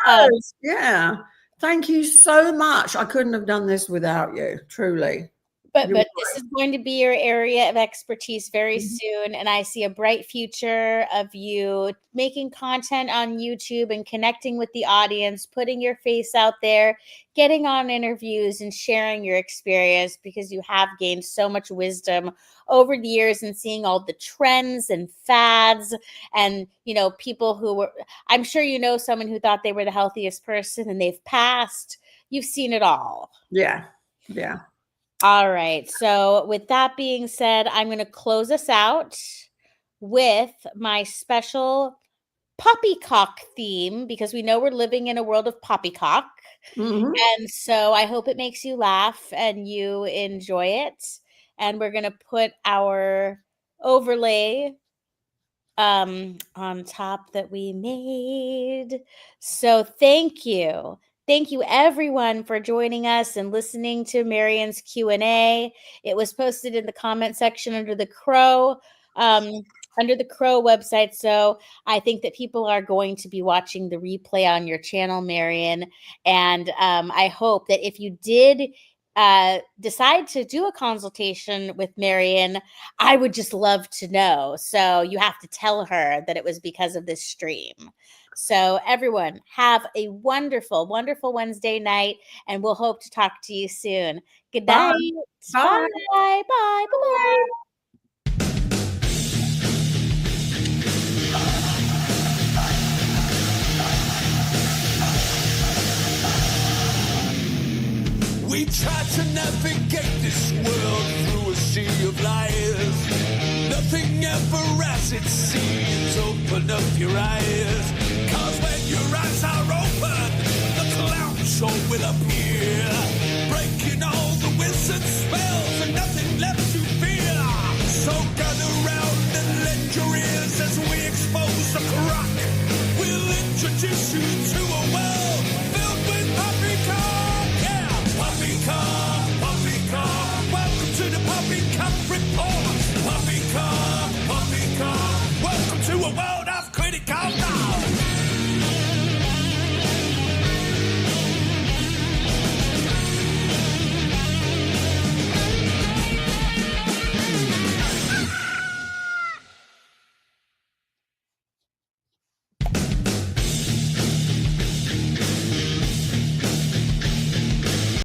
yeah. Thank you so much. I couldn't have done this without you, truly. But this is going to be your area of expertise very soon. And I see a bright future of you making content on YouTube and connecting with the audience, putting your face out there, getting on interviews and sharing your experience, because you have gained so much wisdom over the years and seeing all the trends and fads and, people who were, I'm sure someone who thought they were the healthiest person and they've passed. You've seen it all. Yeah. Yeah. All right. So with that being said, I'm going to close us out with my special poppycock theme, because we know we're living in a world of poppycock. And so I hope it makes you laugh and you enjoy it. And we're going to put our overlay on top that we made. So thank you. Thank you, everyone, for joining us and listening to Marion's Q&A. It was posted in the comment section under the Crow website. So I think that people are going to be watching the replay on your channel, Marion. And I hope that if you did decide to do a consultation with Marion, I would just love to know. So you have to tell her that it was because of this stream. So everyone, have a wonderful, wonderful Wednesday night, and we'll hope to talk to you soon. Good night. Bye. Bye. Bye. Bye. We try to navigate this world through a sea of lies. Nothing ever as it seems. Open up your eyes, 'cause when your eyes are open, the clown show will appear, breaking all the wizard spells and nothing left to fear. So gather round and lend your ears as we expose the crock. We'll introduce you to